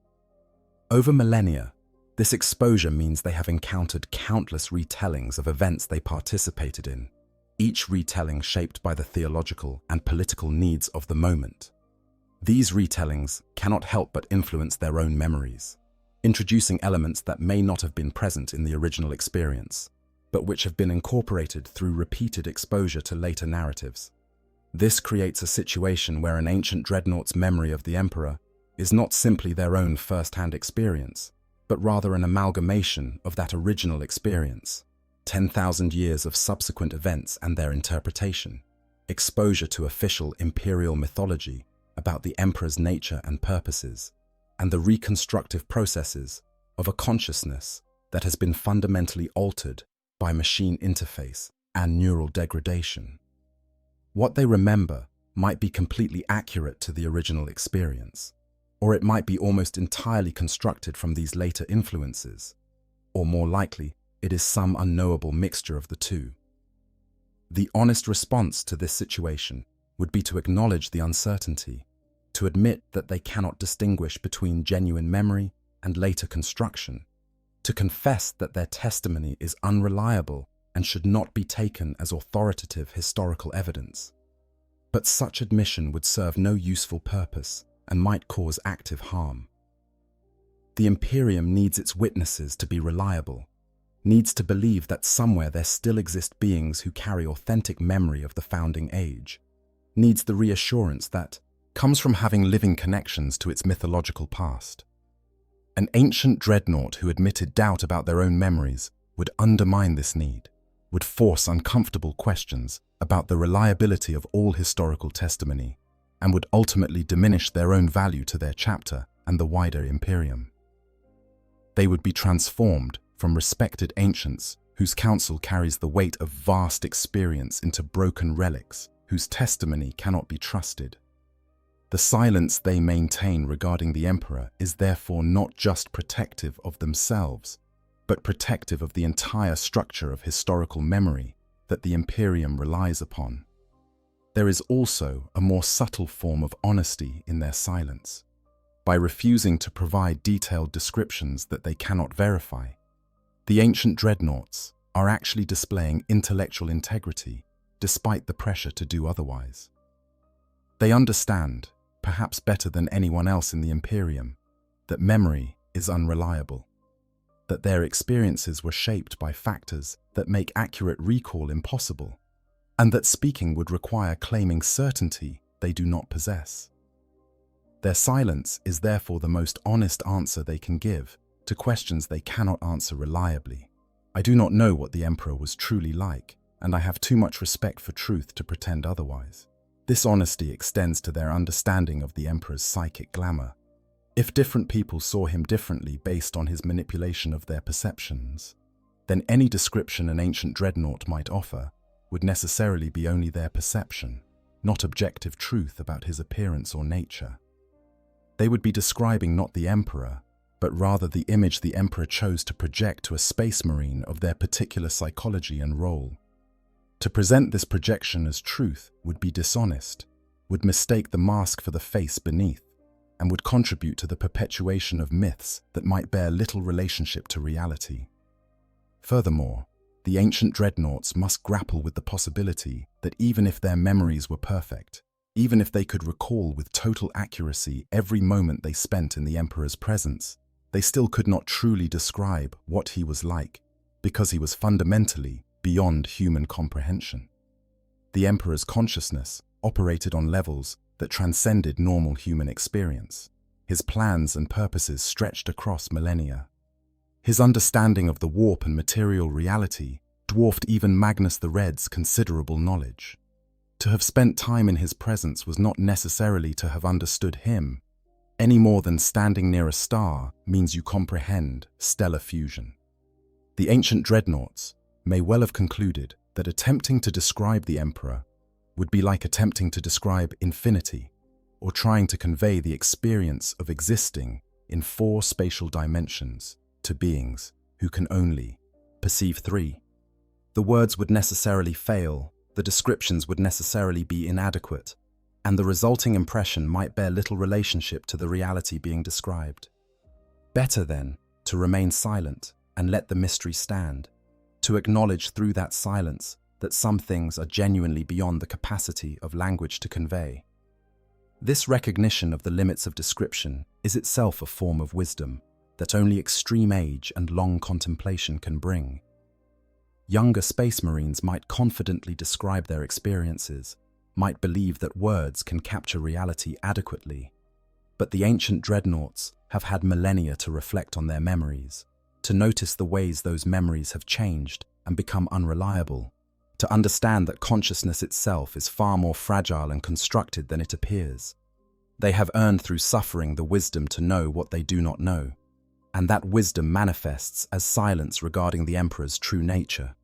Over millennia, this exposure means they have encountered countless retellings of events they participated in, each retelling shaped by the theological and political needs of the moment. These retellings cannot help but influence their own memories, introducing elements that may not have been present in the original experience, but which have been incorporated through repeated exposure to later narratives. This creates a situation where an ancient dreadnaught's memory of the Emperor is not simply their own first-hand experience, but rather an amalgamation of that original experience, 10,000 years of subsequent events and their interpretation, exposure to official imperial mythology about the Emperor's nature and purposes, and the reconstructive processes of a consciousness that has been fundamentally altered by machine interface and neural degradation. What they remember might be completely accurate to the original experience, or it might be almost entirely constructed from these later influences, or more likely, it is some unknowable mixture of the two. The honest response to this situation would be to acknowledge the uncertainty, to admit that they cannot distinguish between genuine memory and later construction, to confess that their testimony is unreliable and should not be taken as authoritative historical evidence. But such admission would serve no useful purpose and might cause active harm. The Imperium needs its witnesses to be reliable. needs to believe that somewhere there still exist beings who carry authentic memory of the founding age, needs the reassurance that comes from having living connections to its mythological past. An ancient dreadnought who admitted doubt about their own memories would undermine this need, would force uncomfortable questions about the reliability of all historical testimony, and would ultimately diminish their own value to their chapter and the wider Imperium. They would be transformed from respected ancients whose counsel carries the weight of vast experience into broken relics whose testimony cannot be trusted. The silence they maintain regarding the Emperor is therefore not just protective of themselves, but protective of the entire structure of historical memory that the Imperium relies upon. There is also a more subtle form of honesty in their silence. By refusing to provide detailed descriptions that they cannot verify, the ancient dreadnoughts are actually displaying intellectual integrity despite the pressure to do otherwise. They understand, perhaps better than anyone else in the Imperium, that memory is unreliable, that their experiences were shaped by factors that make accurate recall impossible, and that speaking would require claiming certainty they do not possess. Their silence is therefore the most honest answer they can give to questions they cannot answer reliably. I do not know what the Emperor was truly like, and I have too much respect for truth to pretend otherwise. This honesty extends to their understanding of the Emperor's psychic glamour. If different people saw him differently based on his manipulation of their perceptions, then any description an ancient dreadnought might offer would necessarily be only their perception, not objective truth about his appearance or nature. They would be describing not the Emperor, but rather the image the Emperor chose to project to a space marine of their particular psychology and role. To present this projection as truth would be dishonest, would mistake the mask for the face beneath, and would contribute to the perpetuation of myths that might bear little relationship to reality. Furthermore, the ancient dreadnoughts must grapple with the possibility that even if their memories were perfect, even if they could recall with total accuracy every moment they spent in the Emperor's presence, they still could not truly describe what he was like, because he was fundamentally beyond human comprehension. The Emperor's consciousness operated on levels that transcended normal human experience. His plans and purposes stretched across millennia. His understanding of the warp and material reality dwarfed even Magnus the Red's considerable knowledge. To have spent time in his presence was not necessarily to have understood him, any more than standing near a star means you comprehend stellar fusion. The ancient dreadnoughts may well have concluded that attempting to describe the Emperor would be like attempting to describe infinity, or trying to convey the experience of existing in 4 spatial dimensions to beings who can only perceive 3. The words would necessarily fail, the descriptions would necessarily be inadequate, and the resulting impression might bear little relationship to the reality being described. Better, then, to remain silent and let the mystery stand, to acknowledge through that silence that some things are genuinely beyond the capacity of language to convey. This recognition of the limits of description is itself a form of wisdom that only extreme age and long contemplation can bring. Younger space marines might confidently describe their experiences, might believe that words can capture reality adequately, but the ancient dreadnoughts have had millennia to reflect on their memories, to notice the ways those memories have changed and become unreliable, to understand that consciousness itself is far more fragile and constructed than it appears. They have earned through suffering the wisdom to know what they do not know, and that wisdom manifests as silence regarding the Emperor's true nature.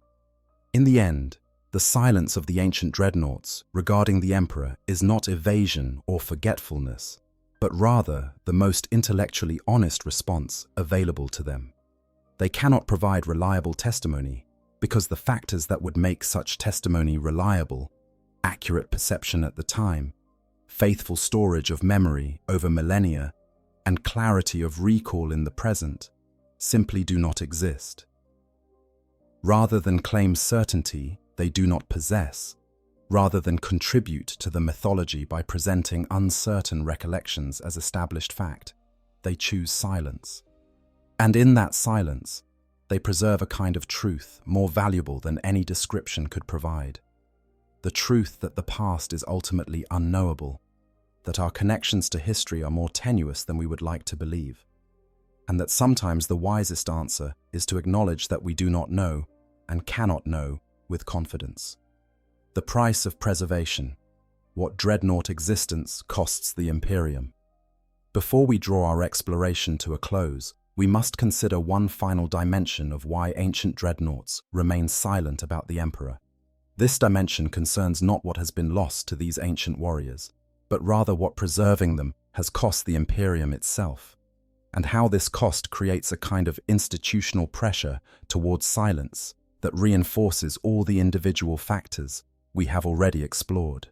In the end, the silence of the ancient dreadnoughts regarding the Emperor is not evasion or forgetfulness, but rather the most intellectually honest response available to them. They cannot provide reliable testimony because the factors that would make such testimony reliable, accurate perception at the time, faithful storage of memory over millennia, and clarity of recall in the present, simply do not exist. Rather than claim certainty they do not possess, rather than contribute to the mythology by presenting uncertain recollections as established fact, they choose silence. And in that silence, They preserve a kind of truth more valuable than any description could provide. The truth that the past is ultimately unknowable, that our connections to history are more tenuous than we would like to believe, and that sometimes the wisest answer is to acknowledge that we do not know and cannot know with confidence. The price of preservation, what dreadnought existence costs the Imperium. Before we draw our exploration to a close, we must consider one final dimension of why ancient dreadnoughts remain silent about the Emperor. This dimension concerns not what has been lost to these ancient warriors, but rather what preserving them has cost the Imperium itself, and how this cost creates a kind of institutional pressure towards silence that reinforces all the individual factors we have already explored.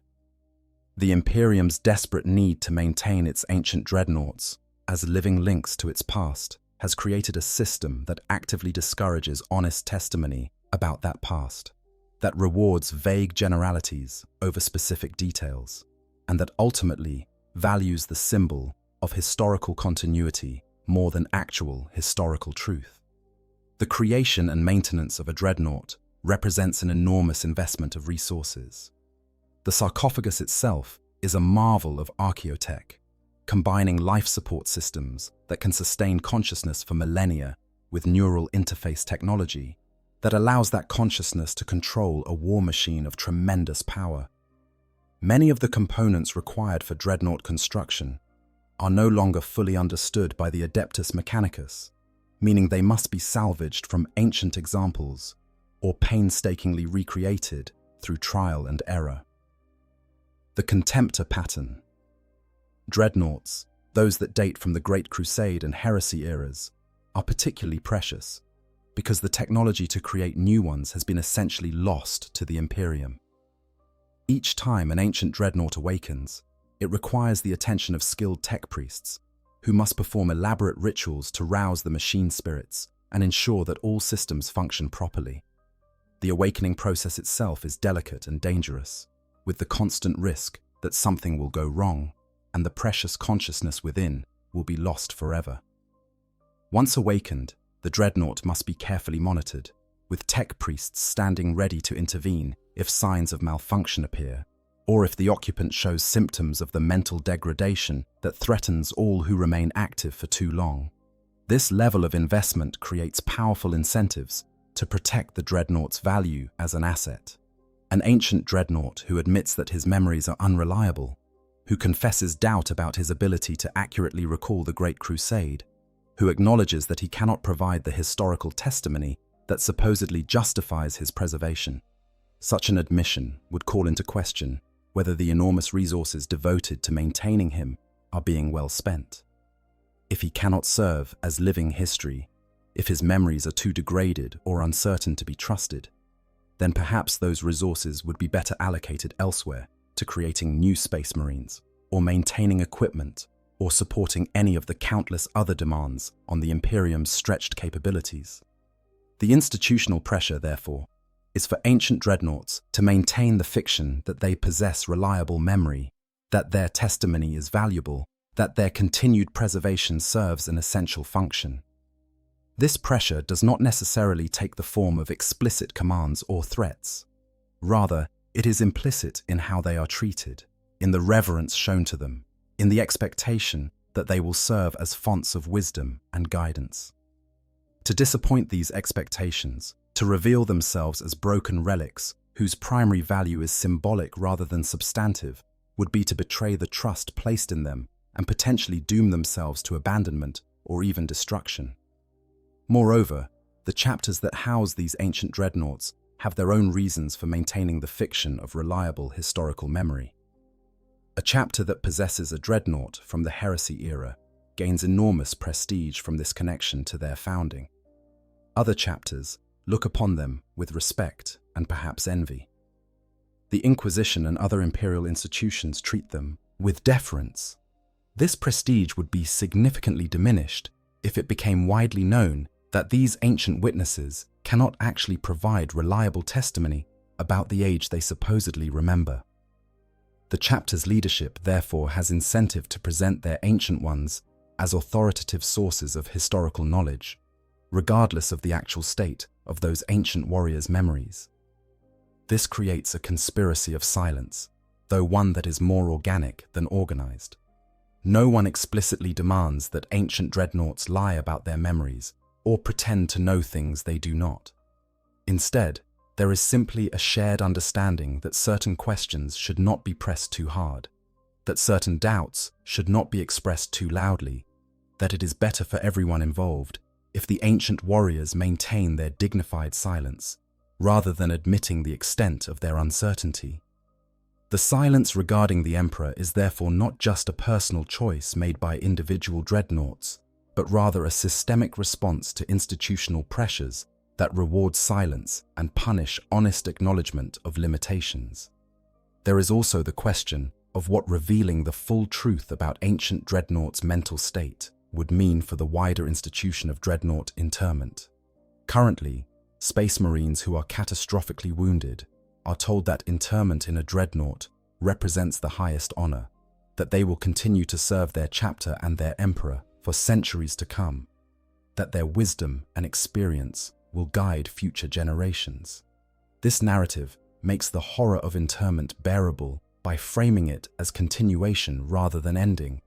The Imperium's desperate need to maintain its ancient dreadnoughts as living links to its past has created a system that actively discourages honest testimony about that past, that rewards vague generalities over specific details, and that ultimately values the symbol of historical continuity more than actual historical truth. The creation and maintenance of a dreadnought represents an enormous investment of resources. The sarcophagus itself is a marvel of archaeotech, combining life support systems that can sustain consciousness for millennia with neural interface technology that allows that consciousness to control a war machine of tremendous power. Many of the components required for dreadnought construction are no longer fully understood by the Adeptus Mechanicus, meaning they must be salvaged from ancient examples or painstakingly recreated through trial and error. The Contemptor pattern. Dreadnoughts, those that date from the Great Crusade and Heresy eras, are particularly precious because the technology to create new ones has been essentially lost to the Imperium. Each time an ancient dreadnought awakens, it requires the attention of skilled tech priests who must perform elaborate rituals to rouse the machine spirits and ensure that all systems function properly. The awakening process itself is delicate and dangerous, with the constant risk that something will go wrong and the precious consciousness within will be lost forever. Once awakened, the dreadnought must be carefully monitored, with tech priests standing ready to intervene if signs of malfunction appear, or if the occupant shows symptoms of the mental degradation that threatens all who remain active for too long. This level of investment creates powerful incentives to protect the dreadnought's value as an asset. An ancient dreadnought who admits that his memories are unreliable, who confesses doubt about his ability to accurately recall the Great Crusade, who acknowledges that he cannot provide the historical testimony that supposedly justifies his preservation. Such an admission would call into question whether the enormous resources devoted to maintaining him are being well spent. If he cannot serve as living history, if his memories are too degraded or uncertain to be trusted, then perhaps those resources would be better allocated elsewhere to creating new space marines, or maintaining equipment, or supporting any of the countless other demands on the Imperium's stretched capabilities. The institutional pressure, therefore, is for ancient dreadnoughts to maintain the fiction that they possess reliable memory, that their testimony is valuable, that their continued preservation serves an essential function. This pressure does not necessarily take the form of explicit commands or threats. Rather, it is implicit in how they are treated, in the reverence shown to them, in the expectation that they will serve as fonts of wisdom and guidance. To disappoint these expectations, to reveal themselves as broken relics whose primary value is symbolic rather than substantive, would be to betray the trust placed in them and potentially doom themselves to abandonment or even destruction. Moreover, the chapters that house these ancient dreadnoughts have their own reasons for maintaining the fiction of reliable historical memory. A chapter that possesses a dreadnought from the Heresy era gains enormous prestige from this connection to their founding. Other chapters look upon them with respect and perhaps envy. The Inquisition and other imperial institutions treat them with deference. This prestige would be significantly diminished if it became widely known that these ancient witnesses cannot actually provide reliable testimony about the age they supposedly remember. The chapter's leadership, therefore, has incentive to present their ancient ones as authoritative sources of historical knowledge, regardless of the actual state of those ancient warriors' memories. This creates a conspiracy of silence, though one that is more organic than organized. No one explicitly demands that ancient dreadnoughts lie about their memories or pretend to know things they do not. Instead, there is simply a shared understanding that certain questions should not be pressed too hard, that certain doubts should not be expressed too loudly, that it is better for everyone involved if the ancient warriors maintain their dignified silence, rather than admitting the extent of their uncertainty. The silence regarding the Emperor is therefore not just a personal choice made by individual dreadnoughts, but rather a systemic response to institutional pressures that reward silence and punish honest acknowledgement of limitations. There is also the question of what revealing the full truth about ancient dreadnoughts' mental state would mean for the wider institution of dreadnought interment. Currently, Space Marines who are catastrophically wounded are told that interment in a dreadnought represents the highest honor, that they will continue to serve their chapter and their emperor for centuries to come, that their wisdom and experience will guide future generations. This narrative makes the horror of interment bearable by framing it as continuation rather than ending,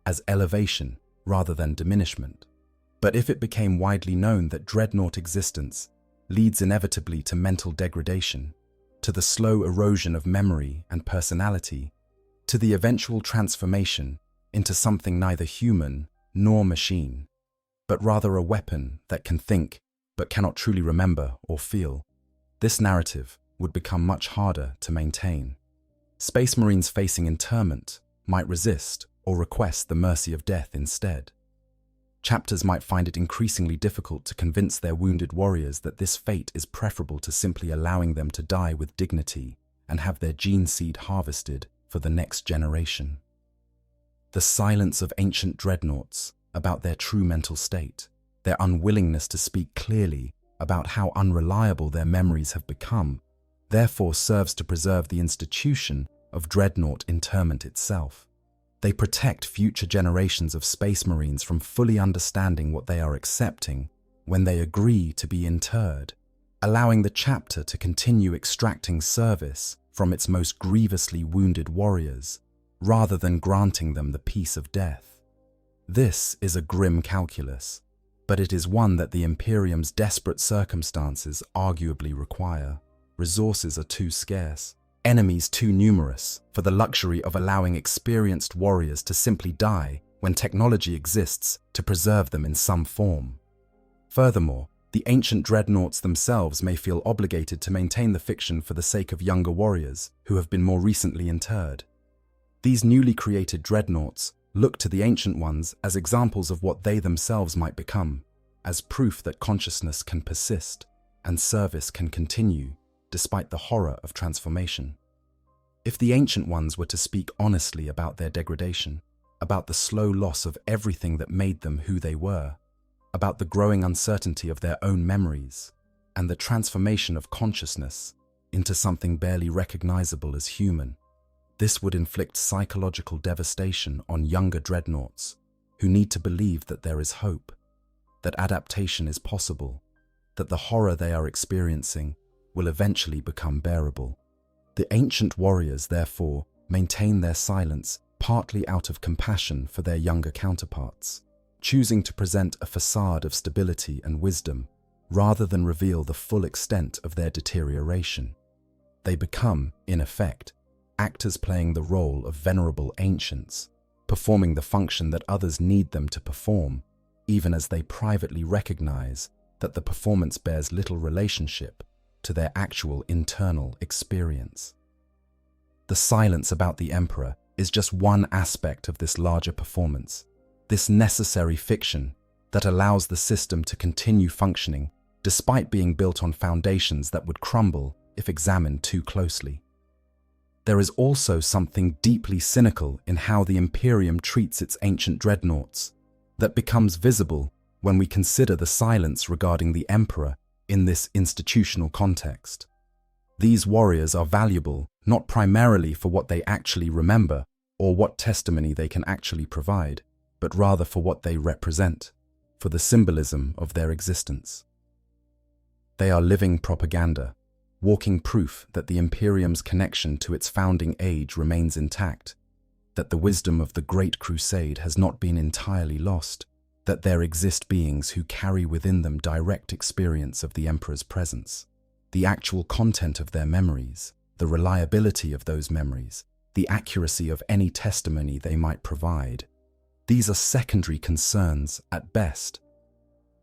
as elevation rather than diminishment. But if it became widely known that dreadnought existence leads inevitably to mental degradation, to the slow erosion of memory and personality, to the eventual transformation into something neither human nor machine, but rather a weapon that can think but cannot truly remember or feel, this narrative would become much harder to maintain. Space Marines facing interment might resist or request the mercy of death instead. Chapters might find it increasingly difficult to convince their wounded warriors that this fate is preferable to simply allowing them to die with dignity and have their gene seed harvested for the next generation. The silence of ancient dreadnoughts about their true mental state, their unwillingness to speak clearly about how unreliable their memories have become, therefore serves to preserve the institution of dreadnought interment itself. They protect future generations of Space Marines from fully understanding what they are accepting when they agree to be interred, allowing the chapter to continue extracting service from its most grievously wounded warriors, rather than granting them the peace of death. This is a grim calculus, but it is one that the Imperium's desperate circumstances arguably require. Resources are too scarce, enemies too numerous for the luxury of allowing experienced warriors to simply die when technology exists to preserve them in some form. Furthermore, the ancient dreadnoughts themselves may feel obligated to maintain the fiction for the sake of younger warriors who have been more recently interred. These newly created dreadnoughts look to the ancient ones as examples of what they themselves might become, as proof that consciousness can persist and service can continue despite the horror of transformation. If the ancient ones were to speak honestly about their degradation, about the slow loss of everything that made them who they were, about the growing uncertainty of their own memories, and the transformation of consciousness into something barely recognizable as human, this would inflict psychological devastation on younger dreadnoughts who need to believe that there is hope, that adaptation is possible, that the horror they are experiencing will eventually become bearable. The ancient warriors, therefore, maintain their silence partly out of compassion for their younger counterparts, choosing to present a facade of stability and wisdom rather than reveal the full extent of their deterioration. They become, in effect, actors playing the role of venerable ancients, performing the function that others need them to perform, even as they privately recognize that the performance bears little relationship to their actual internal experience. The silence about the Emperor is just one aspect of this larger performance, this necessary fiction that allows the system to continue functioning despite being built on foundations that would crumble if examined too closely. There is also something deeply cynical in how the Imperium treats its ancient dreadnoughts that becomes visible when we consider the silence regarding the Emperor in this institutional context. These warriors are valuable not primarily for what they actually remember or what testimony they can actually provide, but rather for what they represent. for the symbolism of their existence. They are living propaganda, walking proof that the Imperium's connection to its founding age remains intact, that the wisdom of the Great Crusade has not been entirely lost, that there exist beings who carry within them direct experience of the Emperor's presence. The actual content of their memories, the reliability of those memories, the accuracy of any testimony they might provide, these are secondary concerns at best.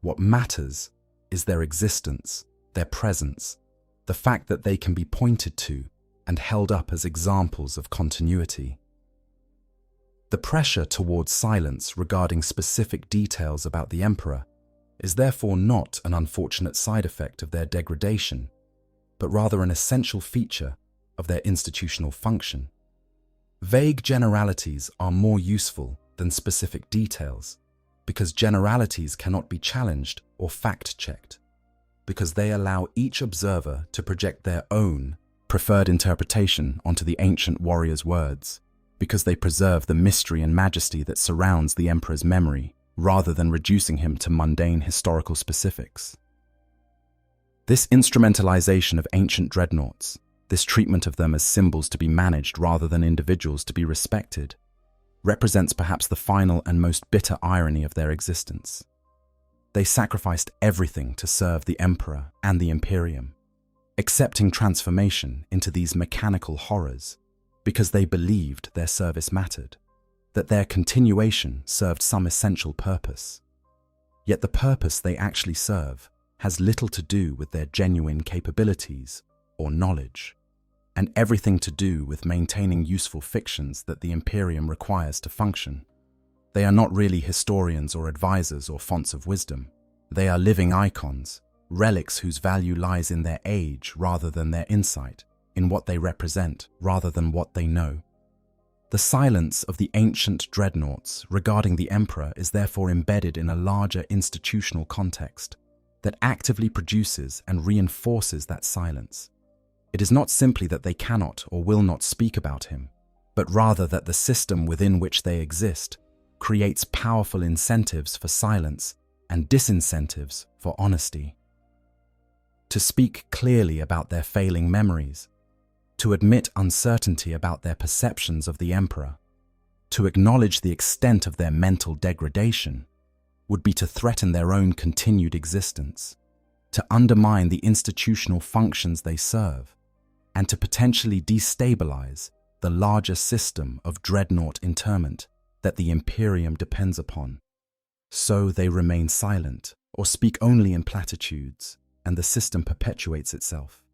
What matters is their existence, their presence, the fact that they can be pointed to and held up as examples of continuity. The pressure towards silence regarding specific details about the Emperor is therefore not an unfortunate side effect of their degradation, but rather an essential feature of their institutional function. Vague generalities are more useful than specific details, because generalities cannot be challenged or fact-checked, because they allow each observer to project their own preferred interpretation onto the ancient warrior's words, because they preserve the mystery and majesty that surrounds the Emperor's memory, rather than reducing him to mundane historical specifics. This instrumentalization of ancient dreadnoughts, this treatment of them as symbols to be managed rather than individuals to be respected, represents perhaps the final and most bitter irony of their existence. They sacrificed everything to serve the Emperor and the Imperium, accepting transformation into these mechanical horrors because they believed their service mattered, that their continuation served some essential purpose. Yet the purpose they actually serve has little to do with their genuine capabilities or knowledge, and everything to do with maintaining useful fictions that the Imperium requires to function. They are not really historians or advisors or fonts of wisdom. They are living icons, relics whose value lies in their age rather than their insight, in what they represent rather than what they know. The silence of the ancient dreadnoughts regarding the Emperor is therefore embedded in a larger institutional context that actively produces and reinforces that silence. It is not simply that they cannot or will not speak about him, but rather that the system within which they exist creates powerful incentives for silence and disincentives for honesty. To speak clearly about their failing memories, to admit uncertainty about their perceptions of the Emperor, to acknowledge the extent of their mental degradation, would be to threaten their own continued existence, to undermine the institutional functions they serve, and to potentially destabilize the larger system of dreadnought interment that the Imperium depends upon. So they remain silent or speak only in platitudes, and the system perpetuates itself.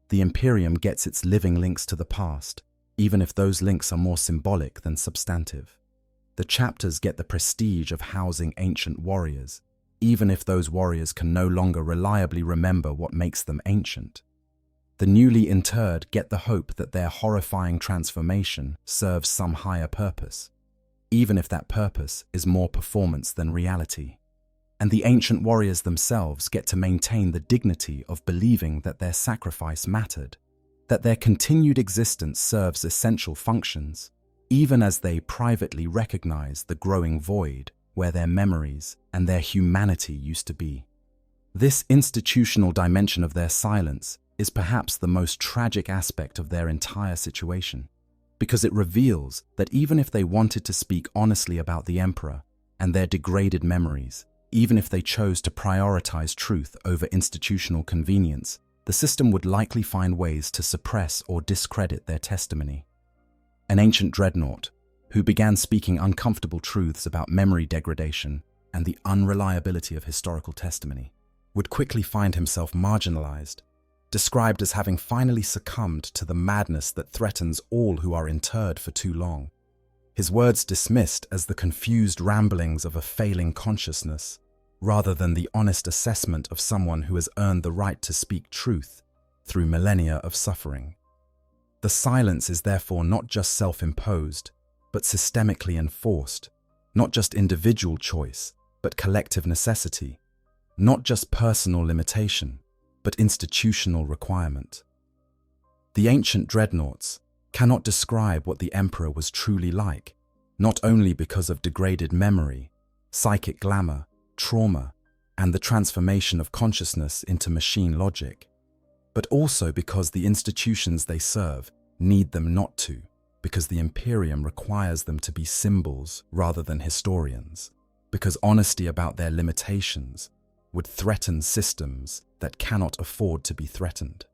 The Imperium gets its living links to the past, even if those links are more symbolic than substantive. The chapters get the prestige of housing ancient warriors, even if those warriors can no longer reliably remember what makes them ancient. The newly interred get the hope that their horrifying transformation serves some higher purpose, even if that purpose is more performance than reality. And the ancient warriors themselves get to maintain the dignity of believing that their sacrifice mattered, that their continued existence serves essential functions, even as they privately recognize the growing void where their memories and their humanity used to be. This institutional dimension of their silence is perhaps the most tragic aspect of their entire situation, because it reveals that even if they wanted to speak honestly about the Emperor and their degraded memories, even if they chose to prioritize truth over institutional convenience, the system would likely find ways to suppress or discredit their testimony. An ancient dreadnought, who began speaking uncomfortable truths about memory degradation and the unreliability of historical testimony, would quickly find himself marginalized, described as having finally succumbed to the madness that threatens all who are interred for too long. His words dismissed as the confused ramblings of a failing consciousness, rather than the honest assessment of someone who has earned the right to speak truth through millennia of suffering. The silence is therefore not just self-imposed, but systemically enforced, not just individual choice, but collective necessity, not just personal limitation, but institutional requirement. The ancient dreadnoughts cannot describe what the Emperor was truly like, not only because of degraded memory, psychic glamour, trauma, and the transformation of consciousness into machine logic, but also because the institutions they serve need them not to, because the Imperium requires them to be symbols rather than historians, because honesty about their limitations would threaten systems that cannot afford to be threatened.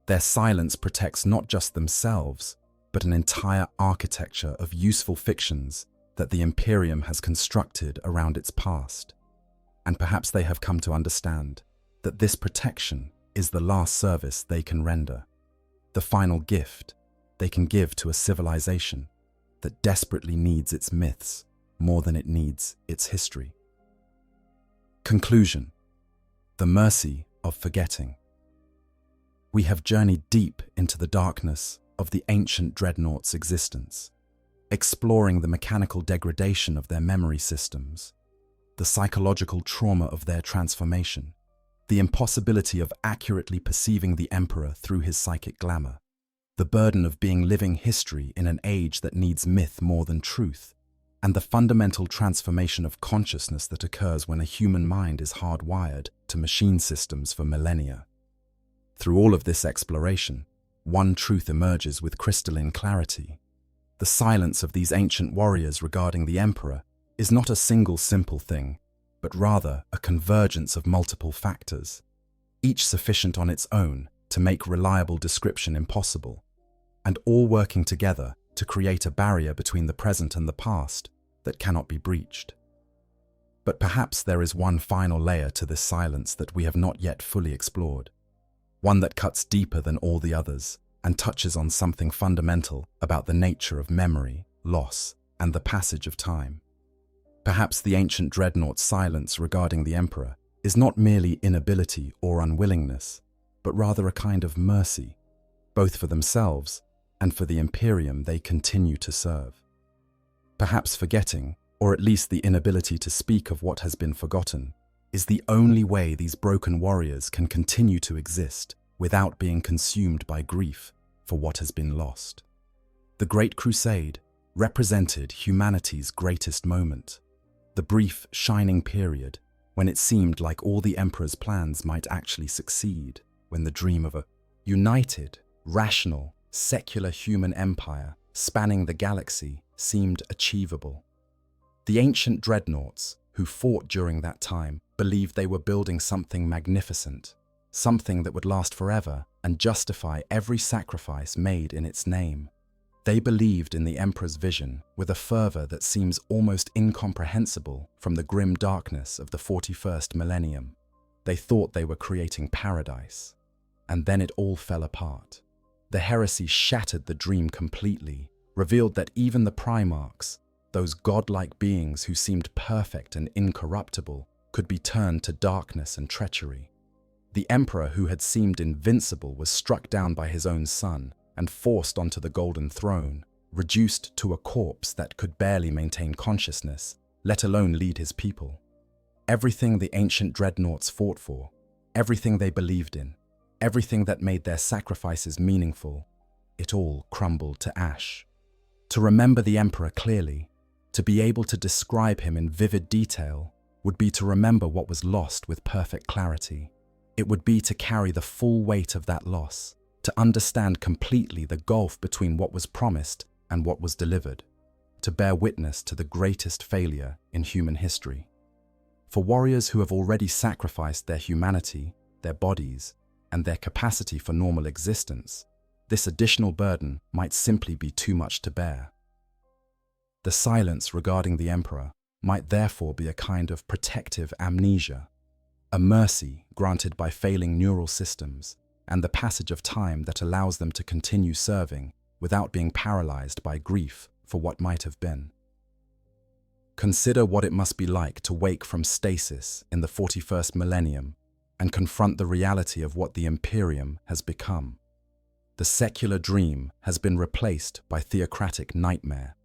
Their silence protects not just themselves, but an entire architecture of useful fictions that the Imperium has constructed around its past. And perhaps they have come to understand that this protection is the last service they can render, the final gift they can give to a civilization that desperately needs its myths more than it needs its history. Conclusion: the mercy of forgetting. We have journeyed deep into the darkness of the ancient Dreadnoughts' existence, exploring the mechanical degradation of their memory systems, the psychological trauma of their transformation, the impossibility of accurately perceiving the Emperor through his psychic glamour, the burden of being living history in an age that needs myth more than truth, and the fundamental transformation of consciousness that occurs when a human mind is hardwired to machine systems for millennia. Through all of this exploration, one truth emerges with crystalline clarity. The silence of these ancient warriors regarding the Emperor is not a single simple thing, but rather a convergence of multiple factors, each sufficient on its own to make reliable description impossible, and all working together to create a barrier between the present and the past that cannot be breached. But perhaps there is one final layer to this silence that we have not yet fully explored, one that cuts deeper than all the others and touches on something fundamental about the nature of memory, loss, and the passage of time. Perhaps the ancient Dreadnoughts' silence regarding the Emperor is not merely inability or unwillingness, but rather a kind of mercy, both for themselves and for the Imperium they continue to serve. Perhaps forgetting, or at least the inability to speak of what has been forgotten, is the only way these broken warriors can continue to exist without being consumed by grief for what has been lost. The Great Crusade represented humanity's greatest moment, the brief, shining period when it seemed like all the Emperor's plans might actually succeed, when the dream of a united, rational, secular human empire spanning the galaxy seemed achievable. The ancient Dreadnoughts, who fought during that time, believed they were building something magnificent, something that would last forever and justify every sacrifice made in its name. They believed in the Emperor's vision with a fervor that seems almost incomprehensible from the grim darkness of the 41st millennium. They thought they were creating paradise, and then it all fell apart. The heresy shattered the dream completely, revealed that even the Primarchs, those godlike beings who seemed perfect and incorruptible, could be turned to darkness and treachery. The Emperor who had seemed invincible was struck down by his own son and forced onto the Golden Throne, reduced to a corpse that could barely maintain consciousness, let alone lead his people. Everything the ancient Dreadnoughts fought for, everything they believed in, everything that made their sacrifices meaningful, it all crumbled to ash. To remember the Emperor clearly, to be able to describe him in vivid detail, would be to remember what was lost with perfect clarity. It would be to carry the full weight of that loss, to understand completely the gulf between what was promised and what was delivered, to bear witness to the greatest failure in human history. For warriors who have already sacrificed their humanity, their bodies, and their capacity for normal existence, this additional burden might simply be too much to bear. The silence regarding the Emperor might therefore be a kind of protective amnesia, a mercy granted by failing neural systems and the passage of time that allows them to continue serving without being paralyzed by grief for what might have been. Consider what it must be like to wake from stasis in the 41st millennium and confront the reality of what the Imperium has become. The secular dream has been replaced by theocratic nightmare.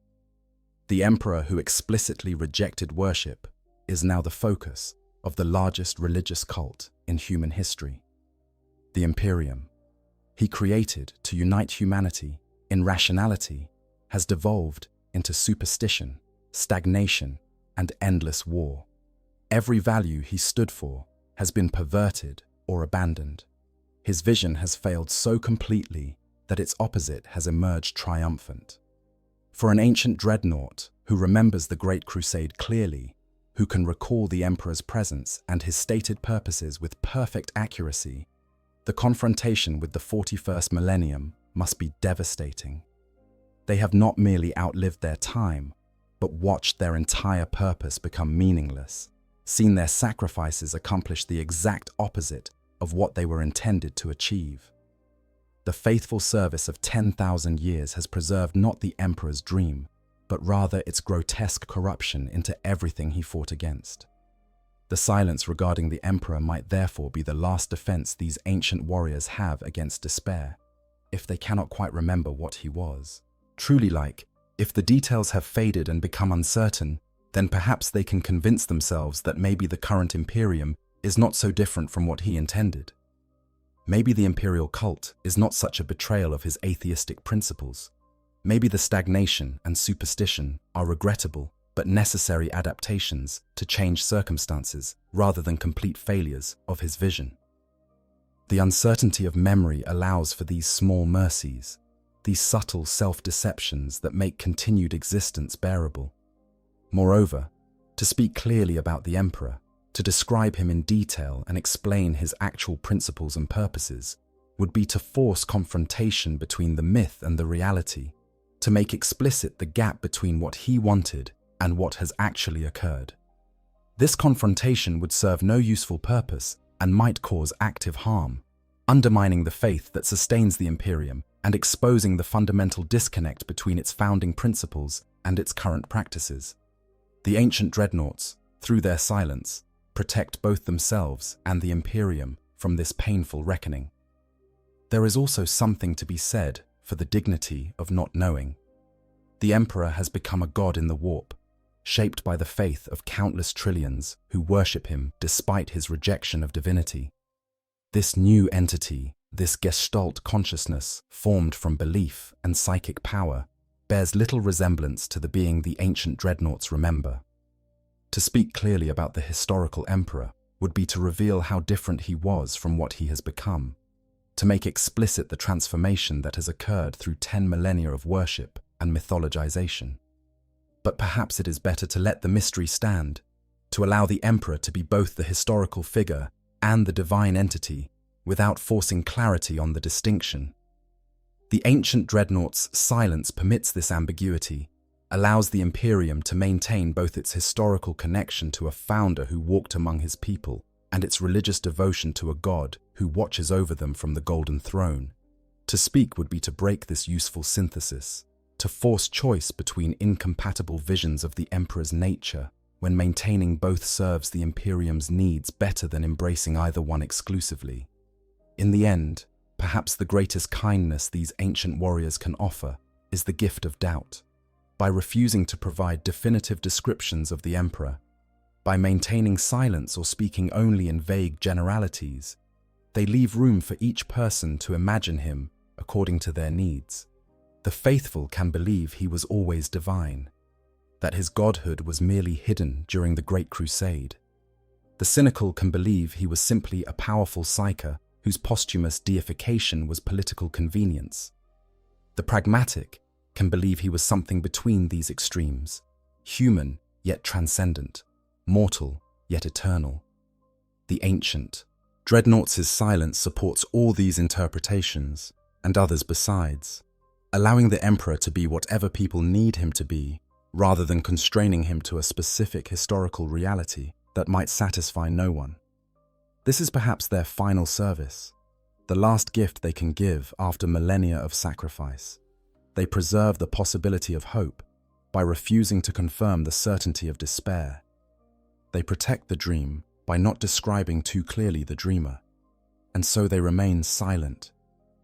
The Emperor who explicitly rejected worship is now the focus of the largest religious cult in human history. The Imperium, he created to unite humanity in rationality, has devolved into superstition, stagnation, and endless war. every value he stood for has been perverted or abandoned. His vision has failed so completely that its opposite has emerged triumphant. For an ancient dreadnought who remembers the Great Crusade clearly, who can recall the Emperor's presence and his stated purposes with perfect accuracy, the confrontation with the 41st Millennium must be devastating. They have not merely outlived their time, but watched their entire purpose become meaningless, seen their sacrifices accomplish the exact opposite of what they were intended to achieve. The faithful service of 10,000 years has preserved not the Emperor's dream, but rather its grotesque corruption into everything he fought against. The silence regarding the Emperor might therefore be the last defense these ancient warriors have against despair, if they cannot quite remember what he was. Truly, if the details have faded and become uncertain, then perhaps they can convince themselves that maybe the current Imperium is not so different from what he intended. Maybe the imperial cult is not such a betrayal of his atheistic principles. Maybe the stagnation and superstition are regrettable but necessary adaptations to change circumstances rather than complete failures of his vision. The uncertainty of memory allows for these small mercies, these subtle self-deceptions that make continued existence bearable. Moreover, to speak clearly about the Emperor, to describe him in detail and explain his actual principles and purposes, would be to force confrontation between the myth and the reality, to make explicit the gap between what he wanted and what has actually occurred. This confrontation would serve no useful purpose and might cause active harm, undermining the faith that sustains the Imperium and exposing the fundamental disconnect between its founding principles and its current practices. The ancient dreadnoughts, through their silence, protect both themselves and the Imperium from this painful reckoning. There is also something to be said for the dignity of not knowing. The Emperor has become a god in the warp, shaped by the faith of countless trillions who worship him despite his rejection of divinity. This new entity, this Gestalt consciousness formed from belief and psychic power, bears little resemblance to the being the ancient dreadnoughts remember. To speak clearly about the historical Emperor would be to reveal how different he was from what he has become, to make explicit the transformation that has occurred through 10 millennia of worship and mythologization. But perhaps it is better to let the mystery stand, to allow the Emperor to be both the historical figure and the divine entity, without forcing clarity on the distinction. The ancient dreadnought's silence permits this ambiguity, allows the Imperium to maintain both its historical connection to a founder who walked among his people and its religious devotion to a god who watches over them from the golden throne. To speak would be to break this useful synthesis, to force choice between incompatible visions of the Emperor's nature, when maintaining both serves the Imperium's needs better than embracing either one exclusively. In the end, perhaps the greatest kindness these ancient warriors can offer is the gift of doubt. By refusing to provide definitive descriptions of the Emperor, by maintaining silence or speaking only in vague generalities, they leave room for each person to imagine him according to their needs. The faithful can believe he was always divine, that his godhood was merely hidden during the Great Crusade. The cynical can believe he was simply a powerful psyker whose posthumous deification was political convenience. The pragmatic can believe he was something between these extremes, human yet transcendent, mortal yet eternal. The ancient dreadnoughts' silence supports all these interpretations, and others besides, allowing the Emperor to be whatever people need him to be, rather than constraining him to a specific historical reality that might satisfy no one. This is perhaps their final service, the last gift they can give after millennia of sacrifice. They preserve the possibility of hope by refusing to confirm the certainty of despair. They protect the dream by not describing too clearly the dreamer. And so they remain silent,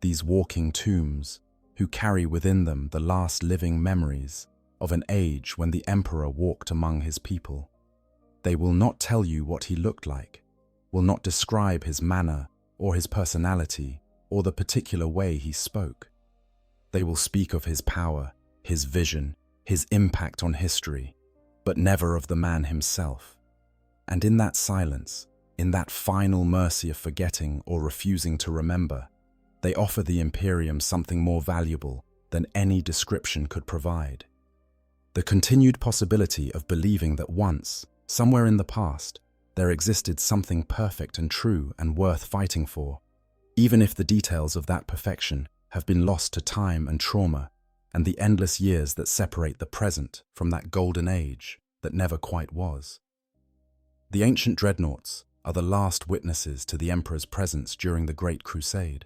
these walking tombs who carry within them the last living memories of an age when the Emperor walked among his people. They will not tell you what he looked like, will not describe his manner or his personality or the particular way he spoke. They will speak of his power, his vision, his impact on history, but never of the man himself. And in that silence, in that final mercy of forgetting or refusing to remember, they offer the Imperium something more valuable than any description could provide. The continued possibility of believing that once, somewhere in the past, there existed something perfect and true and worth fighting for, even if the details of that perfection have been lost to time and trauma and the endless years that separate the present from that golden age that never quite was. The ancient Dreadnoughts are the last witnesses to the Emperor's presence during the Great Crusade.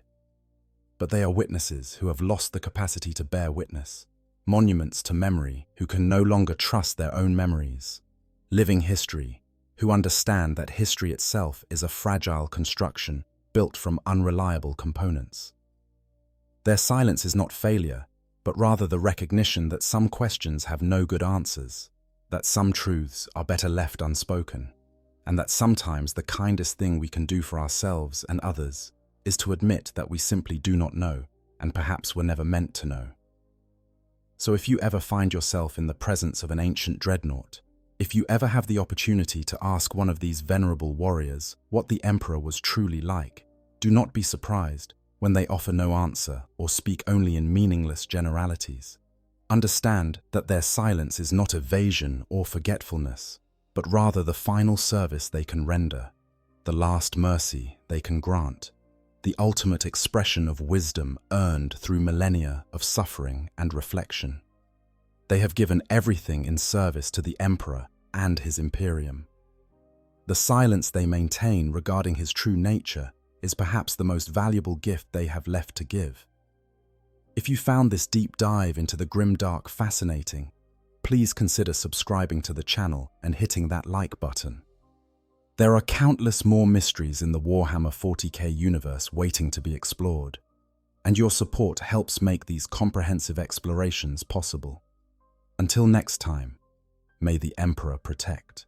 But they are witnesses who have lost the capacity to bear witness, monuments to memory who can no longer trust their own memories, living history who understand that history itself is a fragile construction built from unreliable components. Their silence is not failure, but rather the recognition that some questions have no good answers, that some truths are better left unspoken, and that sometimes the kindest thing we can do for ourselves and others is to admit that we simply do not know, and perhaps were never meant to know. So if you ever find yourself in the presence of an ancient dreadnought, if you ever have the opportunity to ask one of these venerable warriors what the Emperor was truly like, do not be surprised when they offer no answer or speak only in meaningless generalities. Understand that their silence is not evasion or forgetfulness, but rather the final service they can render, the last mercy they can grant, the ultimate expression of wisdom earned through millennia of suffering and reflection. They have given everything in service to the Emperor and his Imperium. The silence they maintain regarding his true nature is perhaps the most valuable gift they have left to give. If you found this deep dive into the grimdark fascinating, please consider subscribing to the channel and hitting that like button. There are countless more mysteries in the Warhammer 40K universe waiting to be explored, and your support helps make these comprehensive explorations possible. Until next time, may the Emperor protect.